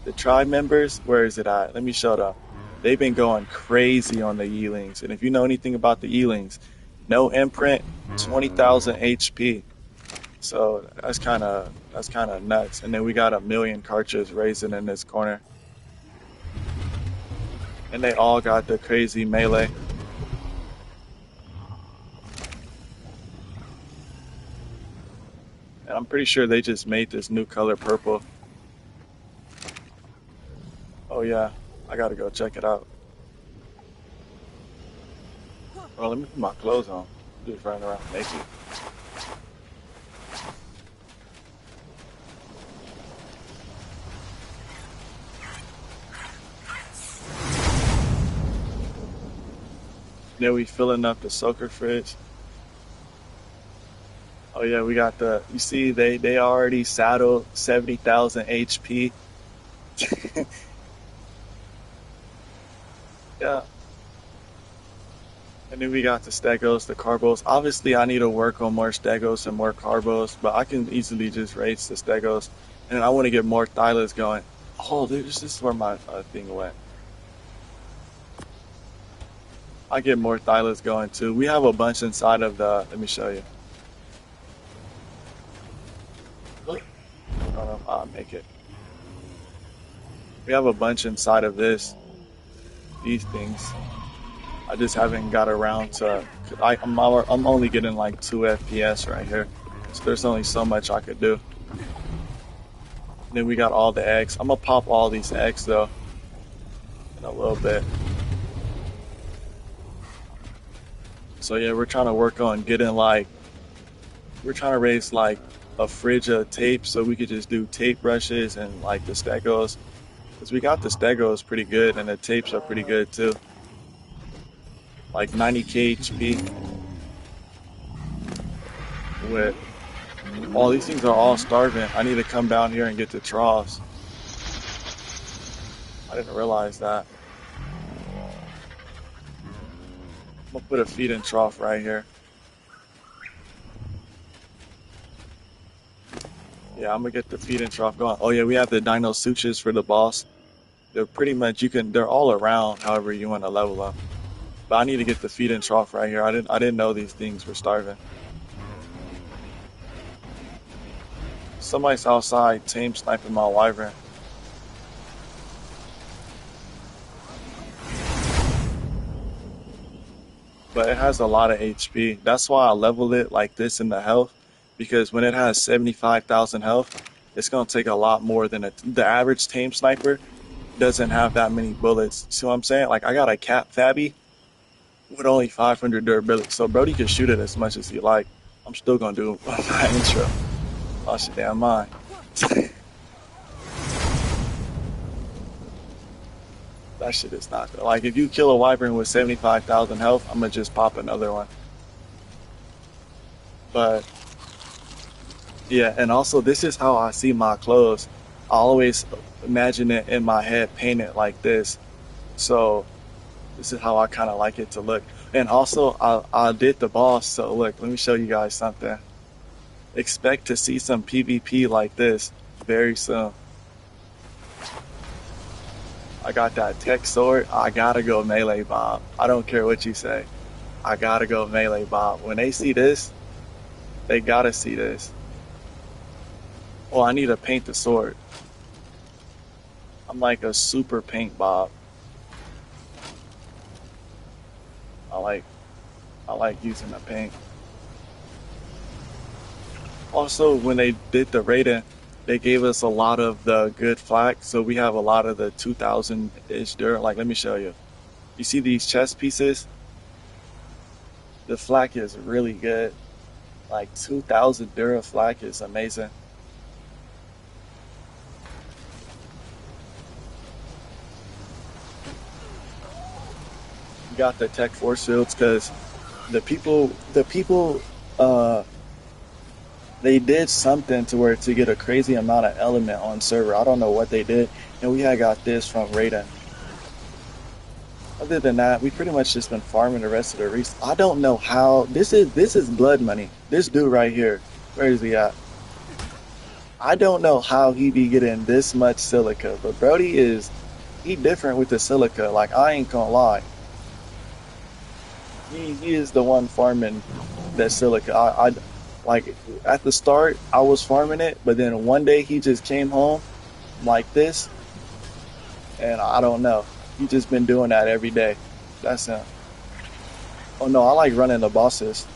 S1: The tribe members, where is it at? Let me show them. They've been going crazy on the yeelings. And if you know anything about the yeelings, no imprint, 20,000 HP. So that's kind of nuts. And then we got a million cartridges raising in this corner, and they all got the crazy melee. And I'm pretty sure they just made this new color purple. Oh yeah, I gotta go check it out. Well, let me put my clothes on. I'm just running around naked. Then we filling up the soaker fridge. Oh yeah, we got the. You see, they already saddled 70,000 HP. Yeah. And then we got the stegos, the carbos. Obviously, I need to work on more stegos and more carbos, but I can easily just raise the stegos. And then I want to get more thylas going. Oh, this is where my thing went. I get more thylas going too. We have a bunch inside of the. Let me show you. I don't know if I'll make it. We have a bunch inside of these things. I just haven't got around to. I'm only getting like 2 FPS right here, so there's only so much I could do. And then we got all the eggs. I'm gonna pop all these eggs though in a little bit. So yeah, we're trying to work on getting like we're trying to raise like a fridge of tape so we could just do tape brushes and like the stegos. Because we got the stegos pretty good and the tapes are pretty good too. Like 90k HP with all these things are all starving. I need to come down here and get the troughs. I didn't realize that. I'm gonna put a feeding trough right here. Yeah, I'm gonna get the feeding trough going. Oh yeah, we have the dino sutures for the boss. They're pretty much they're all around however you want to level them. But I need to get the feeding trough right here. I didn't know these things were starving. Somebody's outside tame sniping my wyvern. But it has a lot of HP. That's why I leveled it like this in the health. Because when it has 75,000 health, it's gonna take a lot more than the average tame sniper doesn't have that many bullets. See what I'm saying? Like I got a cap Fabby with only 500 durability. So Brody can shoot it as much as he like. I'm still gonna do my intro. Lost your damn mind. That shit is not good. Like if you kill a wyvern with 75,000 health, I'm gonna just pop another one. But yeah, and also this is how I see my clothes. I always imagine it in my head painted like this. So this is how I kind of like it to look. And also I did the boss. So look, let me show you guys something. Expect to see some PvP like this very soon. I got that tech sword. I gotta go melee Bob. I don't care what you say. I gotta go melee Bob. When they see this, they gotta see this. Oh, I need to paint the sword. I'm like a super paint Bob. I like I like using the paint. Also, when they did the rating, they gave us a lot of the good flak, so we have a lot of the 2000-ish dirt. Like, let me show you. You see these chest pieces? The flak is really good. Like 2,000 Dura flak is amazing. You got the tech force fields because the people, uh, they did something to where to get a crazy amount of element on server. I don't know what they did, and we had got this from Raiden. Other than that, we pretty much just been farming the rest of the resources. I don't know how this is blood money. This dude right here, where is he at? I don't know how he be getting this much silica, but Brody he different with the silica. Like I ain't gonna lie, he is the one farming that silica. I like at the start I was farming it, but then one day he just came home like this, and I don't know. He just been doing that every day. That's him. Oh no, I like running the bosses.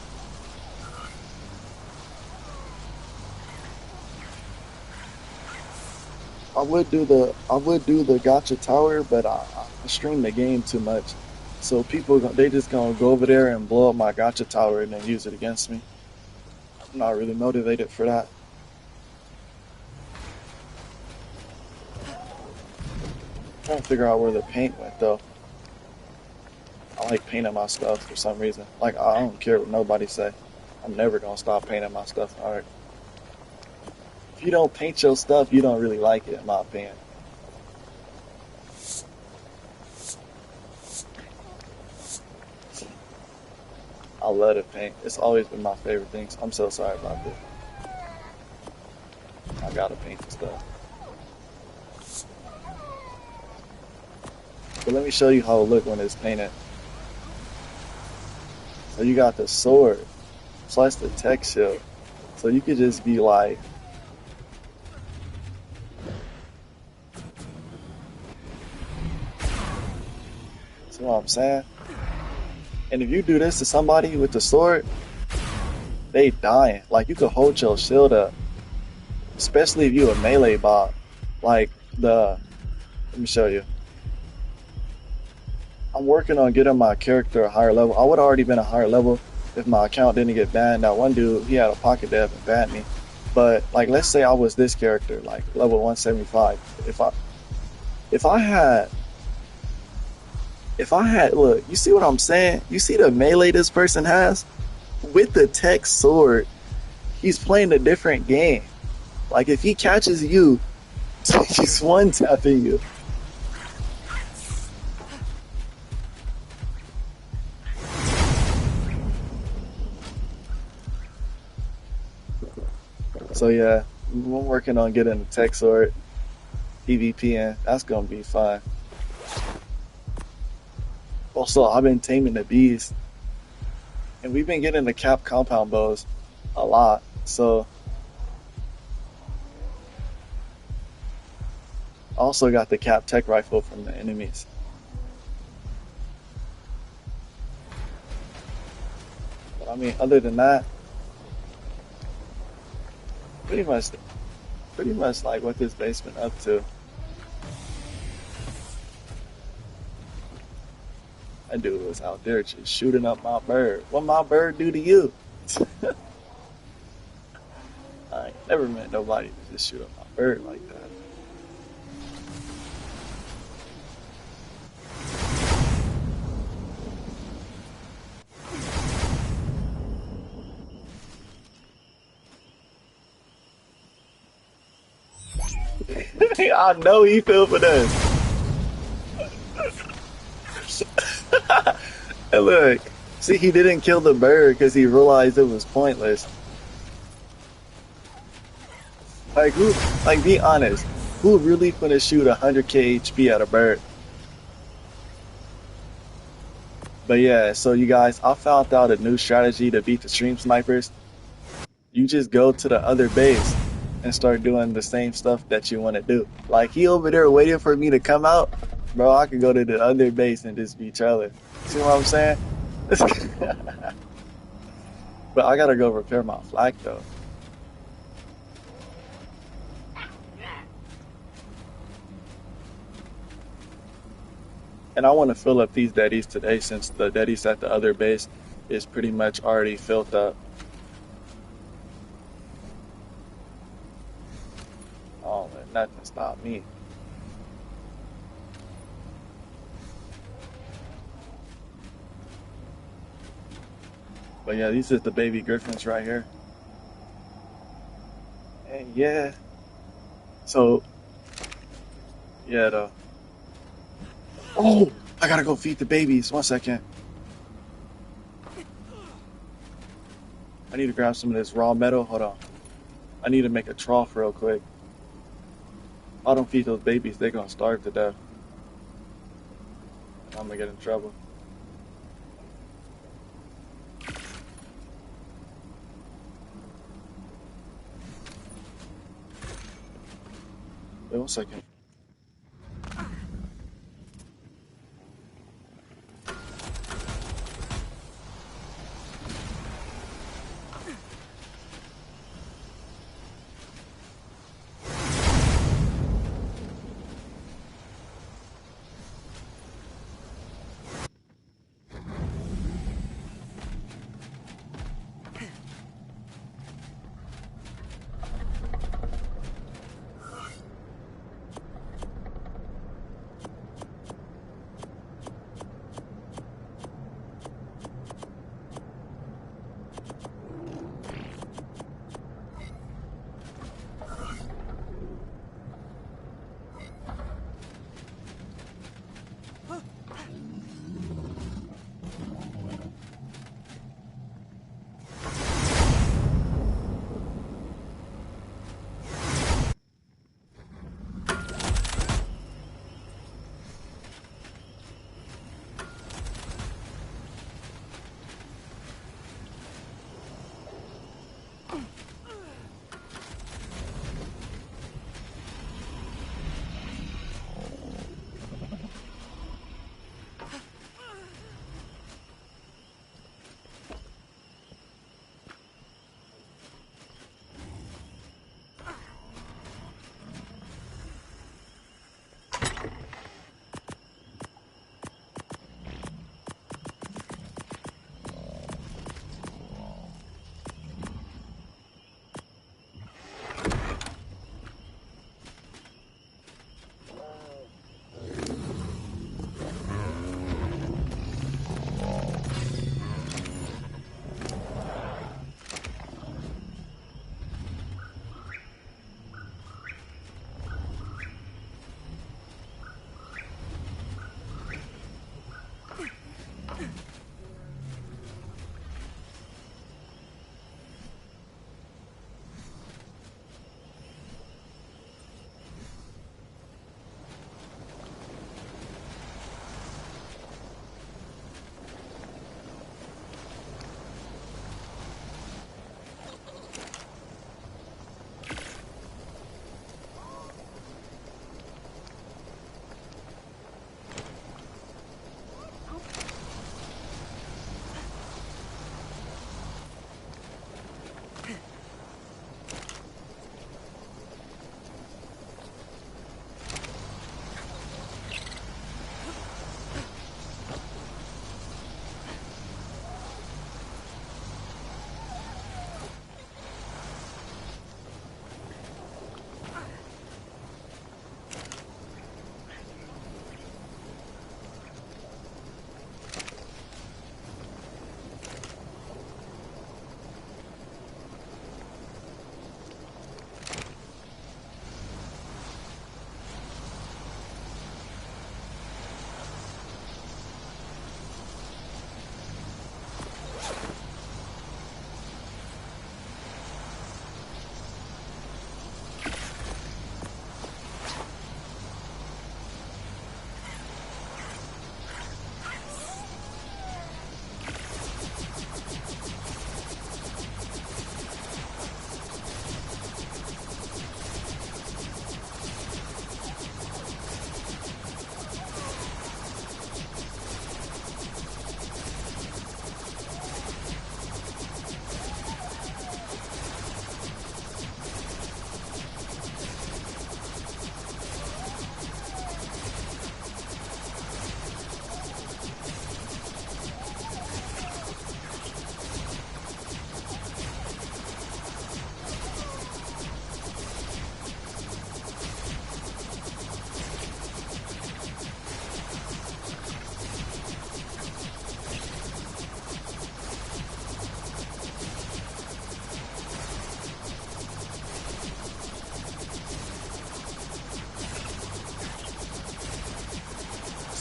S1: I would do the gotcha tower, but I stream the game too much, so they just gonna go over there and blow up my gotcha tower and then use it against me. I'm not really motivated for that. I'm trying to figure out where the paint went though. I like painting my stuff for some reason. Like I don't care what nobody say. I'm never gonna stop painting my stuff. All right. If you don't paint your stuff, you don't really like it, in my opinion. I love to paint. It's always been my favorite things. I'm so sorry about this. I gotta paint the stuff. But let me show you how it look when it's painted. So you got the sword, plus the tech shield. So you could just be like, see what I'm saying? And if you do this to somebody with the sword, they dying. Like you could hold your shield up, especially if you a melee bot. Like let me show you. I'm working on getting my character a higher level. I would have already been a higher level if my account didn't get banned. That one dude, he had a pocket dev and banned me. But like, let's say I was this character, like level 175. If I had look, you see what I'm saying? You see the melee this person has with the tech sword. He's playing a different game. Like if he catches you, he's one tapping you. So yeah, I'm working on getting the tech sword, PvPing. That's gonna be fun. Also, I've been taming the bees, and we've been getting the cap compound bows a lot. So I also got the cap tech rifle from the enemies. But I mean, other than that, pretty much, pretty much like what this base been up to. That dude was out there just shooting up my bird. What my bird do to you? I ain't never met nobody to just shoot up my bird like that. I know he feel for this. And look, see, he didn't kill the bird because he realized it was pointless. Like who? Like be honest. Who really gonna shoot 100k HP at a bird? But yeah, so you guys, I found out a new strategy to beat the stream snipers. You just go to the other base and start doing the same stuff that you want to do. Like he over there waiting for me to come out, bro. I could go to the other base and just be chilling. See what I'm saying? But I gotta go repair my flag though. And I want to fill up these deadies today since the deadies at the other base is pretty much already filled up. Oh, let nothing stop me. But yeah, these are the baby griffins right here. And yeah, so yeah, oh, I gotta go feed the babies. 1 second. I need to grab some of this raw metal. Hold on. I need to make a trough real quick. If I don't feed those babies, they're gonna starve to death. And I'm gonna get in trouble. Wait 1 second.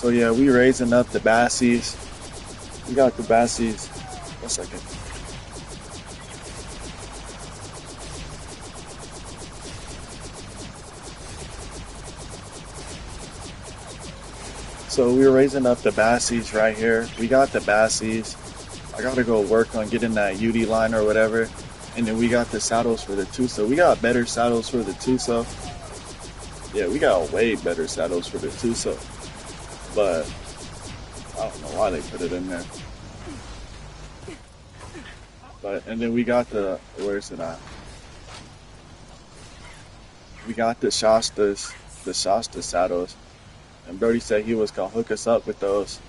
S1: So yeah, we raising up the bassies. We got the bassies. One second. So we're raising up the bassies right here. We got the bassies. I gotta go work on getting that UD line or whatever. And then we got the saddles for the Tuso. We got better saddles for the Tuso. Yeah, we got way better saddles for the Tuso. But I don't know why they put it in there. But and then we got the where's it at? We got the Shasta saddles. And Brody said he was gonna hook us up with those.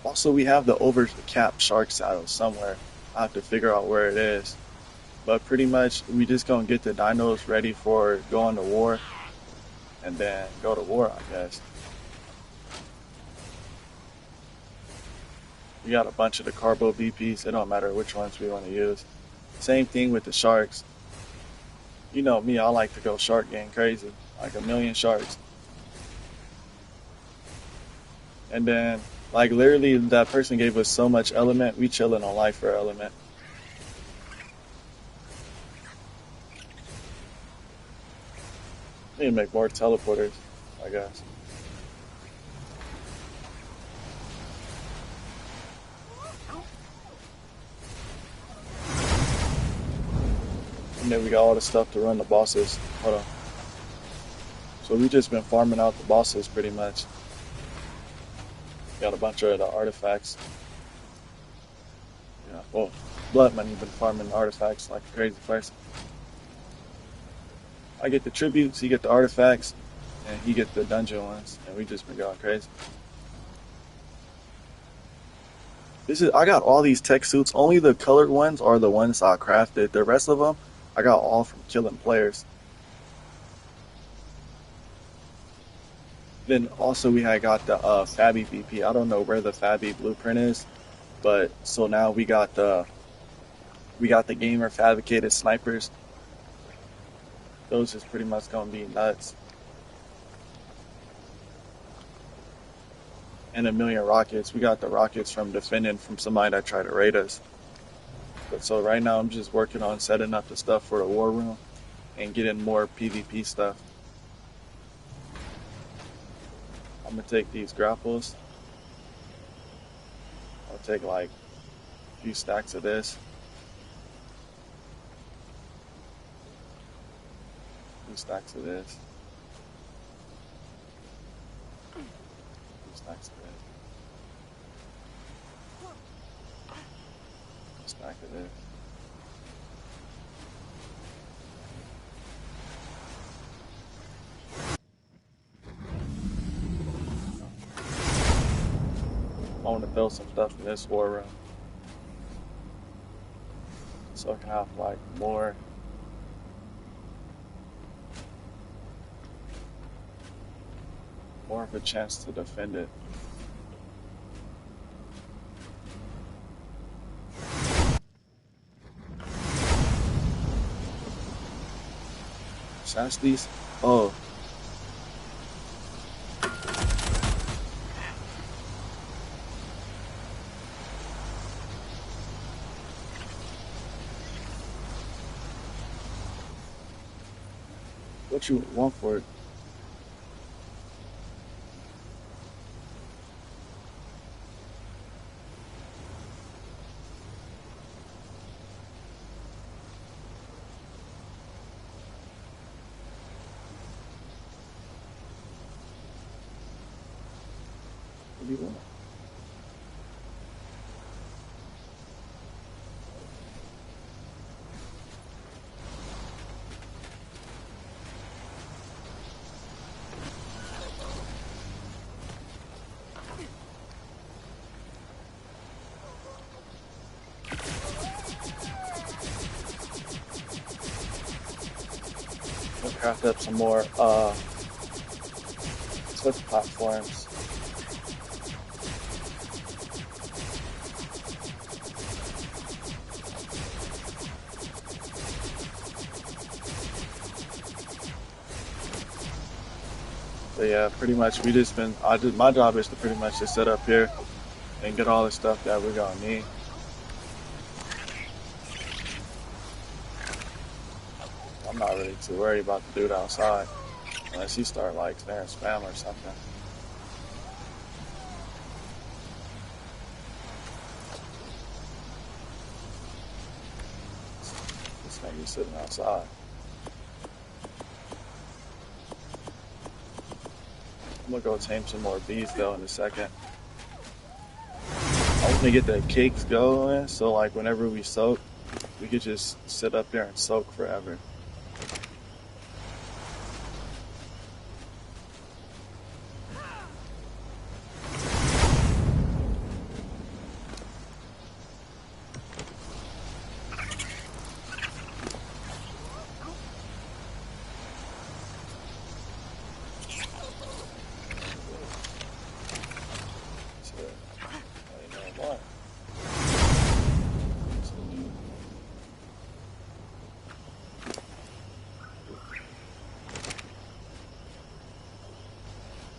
S1: Also, we have the over-the-cap shark saddle somewhere. I have to figure out where it is. But pretty much, we just gonna get the dinos ready for going to war, and then go to war, I guess. We got a bunch of the Carbo BPs. It don't matter which ones we want to use. Same thing with the sharks. You know me, I like to go shark gang crazy, like a million sharks. And then, like literally, that person gave us so much element. We chilling on life for element. Need to make more teleporters, I guess. And then we got all the stuff to run the bosses. Hold on. So we just been farming out the bosses pretty much. Got a bunch of the artifacts. Yeah, well, Blood Money been farming artifacts like a crazy person. I get the tributes, he get the artifacts, and he get the dungeon ones, and we just been going crazy. I got all these tech suits. Only the colored ones are the ones I crafted. The rest of them, I got all from killing players. Then also we had got the Fabby BP. I don't know where the Fabby blueprint is, but so now we got the gamer fabricated snipers. Those is pretty much gonna be nuts. And a million rockets. We got the rockets from defending from somebody that tried to raid us. But so right now I'm just working on setting up the stuff for the war room and getting more PvP stuff. I'm gonna take these grapples. I'll take like a few stacks of this. A few stacks of this. A few stacks of this. A stack of this. I want to build some stuff in this war room so I can have like more of a chance to defend it. Shasties? Oh. What you want for it? What do you want? We'll craft up some more Swift platforms. So yeah, pretty much we just been. My job is to pretty much just sit up here and get all the stuff that we're gonna need. I'm not really too worried about the dude outside unless he start like spamming spam or something. This nigga sitting outside. I'm gonna go tame some more bees though in a second. I want to get the cakes going so like whenever we soak, we could just sit up there and soak forever. So, you know what?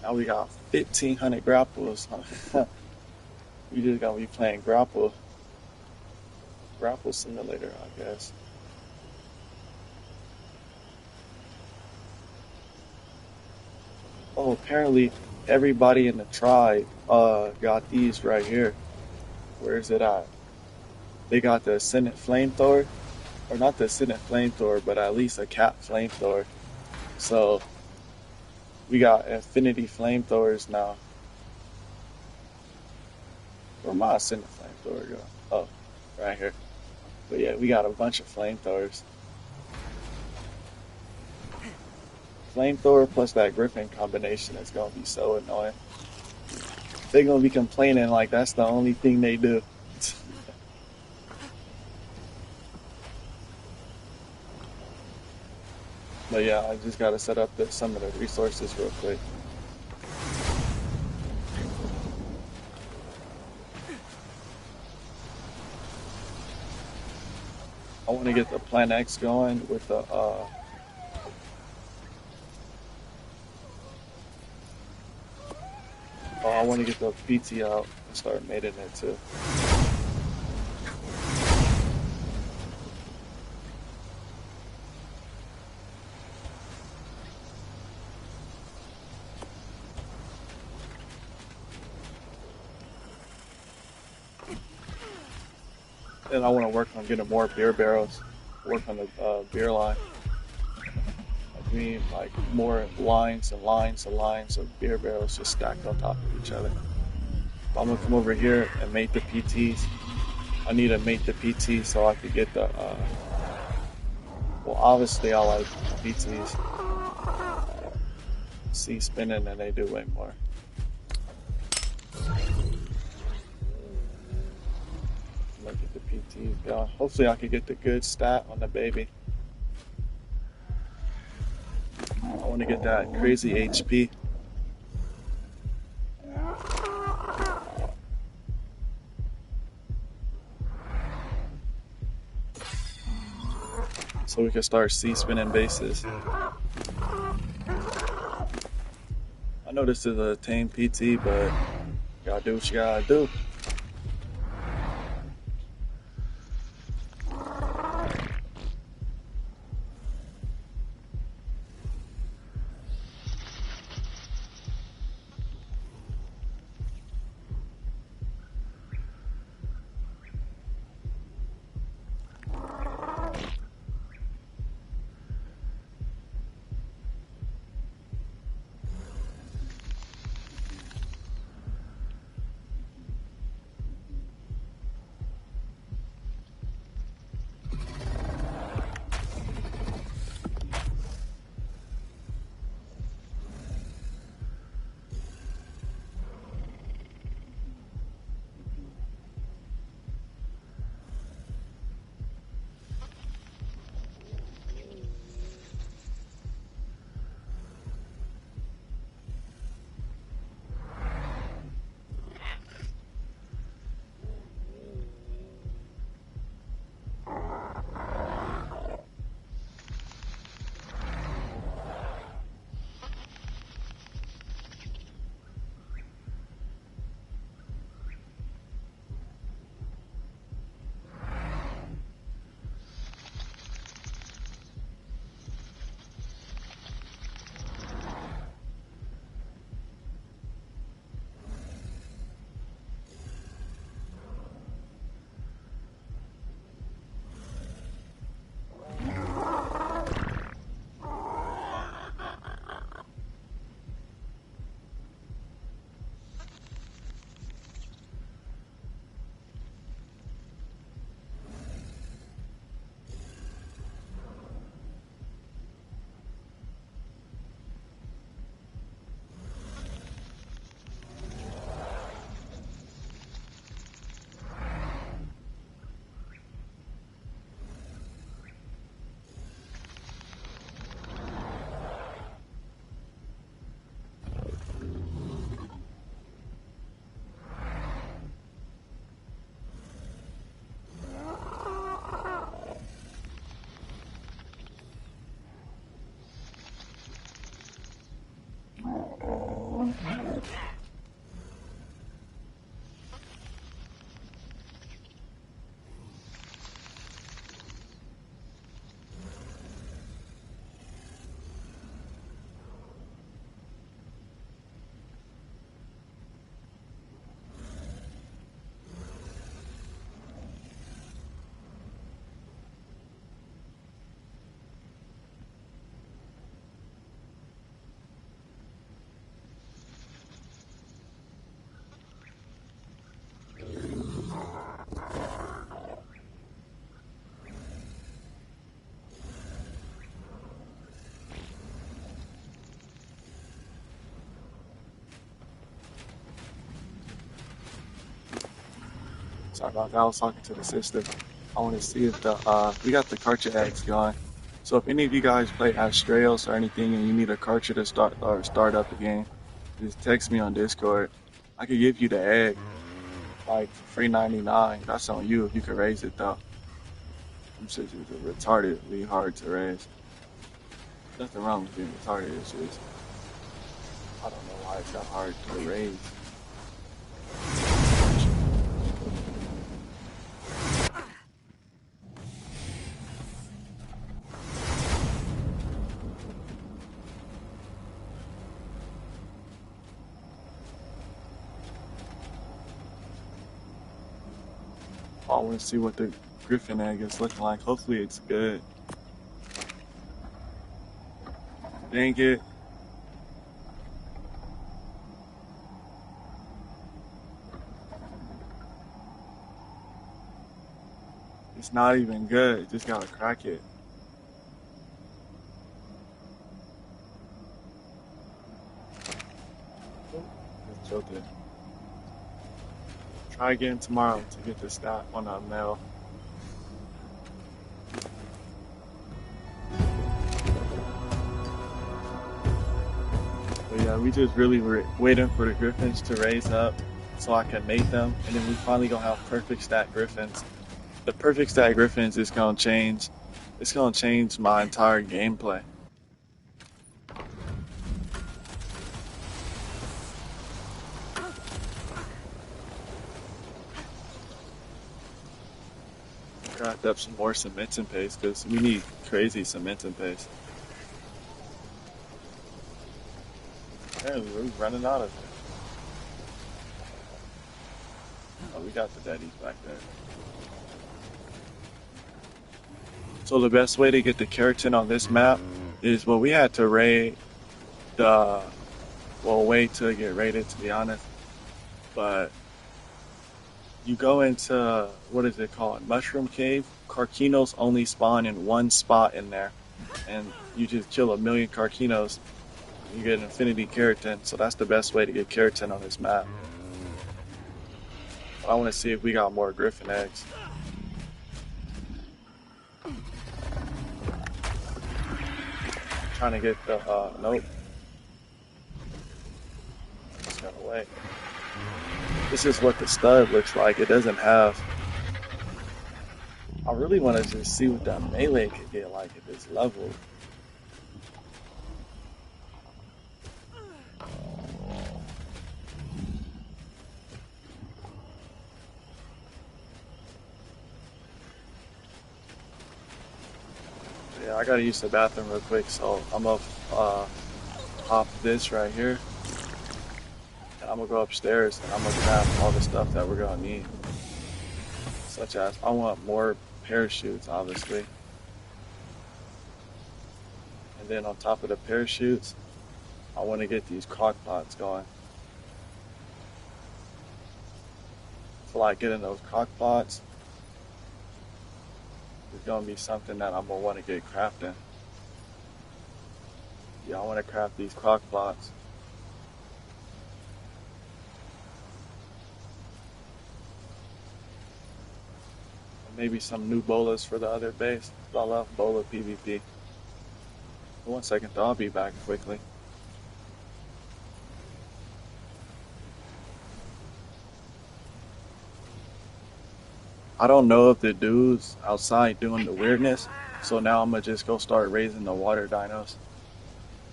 S1: Now we got 1,500 grapples. We just gotta be playing grapple simulator, I guess. Oh, apparently everybody in the tribe got these right here. Where is it at? They got the Ascendant flamethrower, or not the Ascendant flamethrower, but at least a cap flamethrower. So we got infinity flamethrowers now. Where my Ascendant flamethrower go? Oh, right here. But yeah, we got a bunch of flamethrowers. Flamethrower plus that Griffin combination is gonna be so annoying. They're gonna be complaining like that's the only thing they do. But yeah, I just gotta set up some of the resources real quick. I want to get the Plan X going with the I want to get the PT out and start mating it too. And I want to work on getting more beer barrels, work on the beer line. I mean, like more lines and lines and lines of beer barrels just stacked on top of each other. I'm gonna come over here and mate the PTs. I need to mate the PT so I could get the. Well, obviously I like PTs. C spinning and they do way more. Look at the PTs going. Hopefully I can get the good stat on the baby. I want to get that crazy HP. So we can start C-spinning bases. I know this is a tame PT, but you gotta do what you gotta do. Sorry about that. I was talking to the sister. I want to see if the we got the Karcher eggs going. So if any of you guys play Astraeos or anything and you need a Karcher to start up the game, just text me on Discord. I could give you the egg like for free 99. That's on you if you can raise it though. I'm sure it's retardedly hard to raise. Nothing wrong with being retarded. It's just I don't know why it's that hard to raise. I want to see what the Griffin egg is looking like. Hopefully it's good. Dang it. It's not even good. Just gotta crack it. Just choked it. Try again tomorrow to get the stat on a male. But yeah, we just really were waiting for the Griffins to raise up so I can mate them, and then we finally gonna have perfect stat Griffins. The perfect stat Griffins is gonna change. It's gonna change my entire gameplay. Craft up some more cementing paste because we need crazy cementing paste. And we're running out of it. Oh, we got the daddies back there. So the best way to get the keratin on this map is, well, we had to raid the, well, wait to get raided, to be honest. But you go into, what is it called? Mushroom Cave. Carcinos only spawn in one spot in there. And you just kill 1,000,000 Carcinos. You get infinity keratin. So that's the best way to get keratin on this map. But I want to see if we got more Griffin eggs. Trying to get the, nope. Just got away. This is what the stud looks like. It doesn't have. I really want to just see what that melee could get like if it's leveled. Yeah, I gotta use the bathroom real quick, so I'm gonna hop this right here. And I'm gonna go upstairs and I'm gonna grab all the stuff that we're gonna need. Such as, I want more parachutes, obviously. And then on top of the parachutes, I want to get these crock pots going. So like getting those crock pots is gonna be something that I'm gonna want to get crafting. Yeah, I want to craft these crock pots. And maybe some new bolas for the other base. I love bola PvP. One second though, I'll be back quickly. I don't know if the dude's outside doing the weirdness, so now I'm gonna just go start raising the water dinos.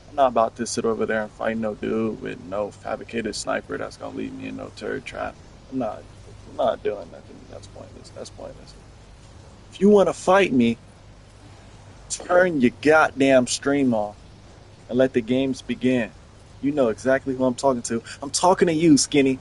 S1: I'm not about to sit over there and fight no dude with no fabricated sniper that's gonna leave me in no turret trap. I'm not doing nothing. That's pointless. That's pointless. If you wanna fight me, turn your goddamn stream off and let the games begin. You know exactly who I'm talking to. I'm talking to you, Skinny.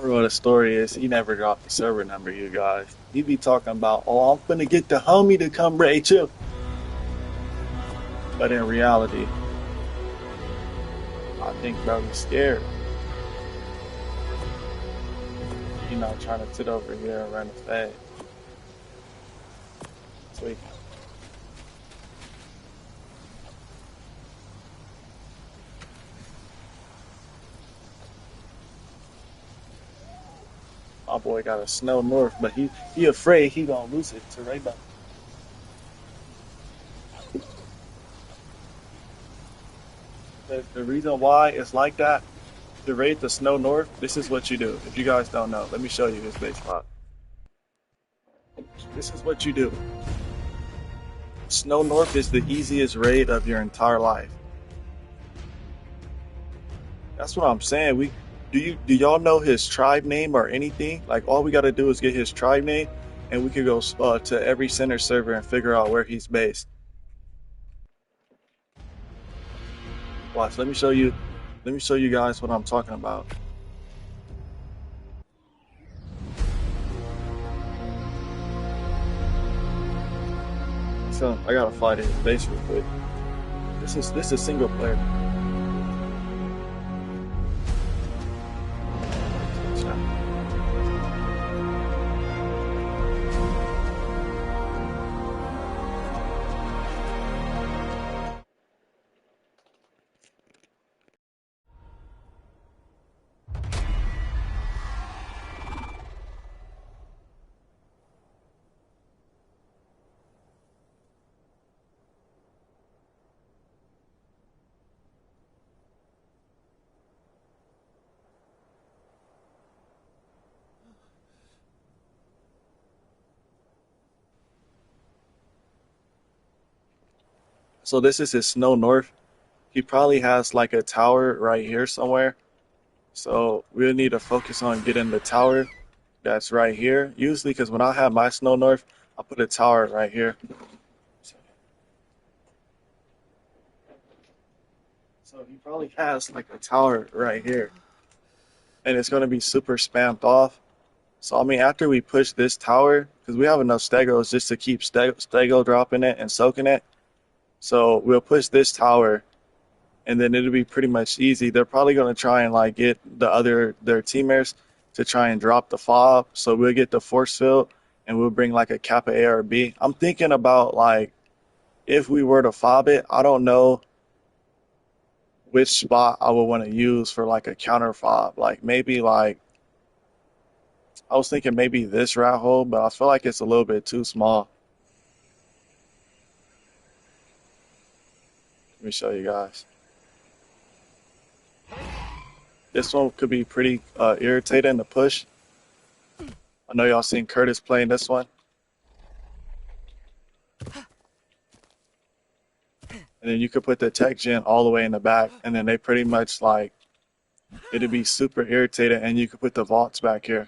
S1: Moral of the story is he never got the server number, you guys. He be talking about, oh, I'm gonna get the homie to come raid too. But in reality, I think bro he's scared. He not trying to sit over here and run the fade. Sweet. My boy got a snow north, but he afraid he gonna lose it to Ray. The reason why it's like that, to raid the snow north, this is what you do. If you guys don't know, let me show you his base spot. This is what you do. Snow north is the easiest raid of your entire life. That's what I'm saying. Do y'all know his tribe name or anything? Like all we gotta do is get his tribe name, and we could go to every center server and figure out where he's based. Watch. Let me show you. Let me show you guys what I'm talking about. So I gotta fly to his base real quick. This is single player. So this is his snow north. He probably has like a tower right here somewhere. So we'll need to focus on getting the tower that's right here. Usually, because when I have my snow north, I put a tower right here. So he probably has like a tower right here, and it's gonna be super spammed off. So I mean, after we push this tower, because we have enough stegos just to keep stego dropping it and soaking it. So we'll push this tower, and then it'll be pretty much easy. They're probably gonna try and like get their teammates to try and drop the fob. So we'll get the force field, and we'll bring like a Kappa A or B. I'm thinking about like if we were to fob it, I don't know which spot I would want to use for like a counter fob. Like maybe like I was thinking maybe this rat hole, but I feel like it's a little bit too small. Let me show you guys. This one could be pretty irritating to push. I know y'all seen Curtis playing this one. And then you could put the tech gen all the way in the back, and then they pretty much like it'd be super irritating, and you could put the vaults back here.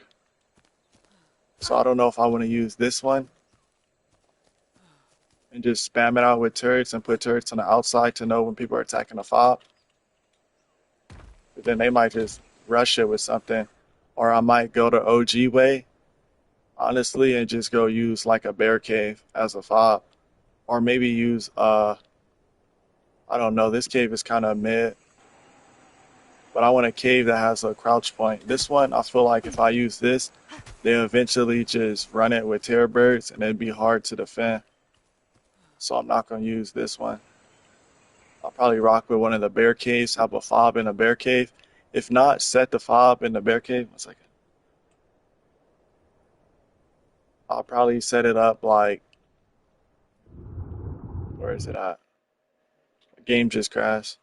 S1: So I don't know if I want to use this one and just spam it out with turrets and put turrets on the outside to know when people are attacking the fob. But then they might just rush it with something. Or I might go the OG way, honestly, and just go use like a bear cave as a fob. Or maybe use I don't know, this cave is kind of mid, but I want a cave that has a crouch point. This one, I feel like if I use this, they eventually just run it with terror birds and it'd be hard to defend. So I'm not going to use this one. I'll probably rock with one of the bear caves, have a fob in a bear cave. If not, set the fob in the bear cave. One second. I'll probably set it up like, where is it at? The game just crashed.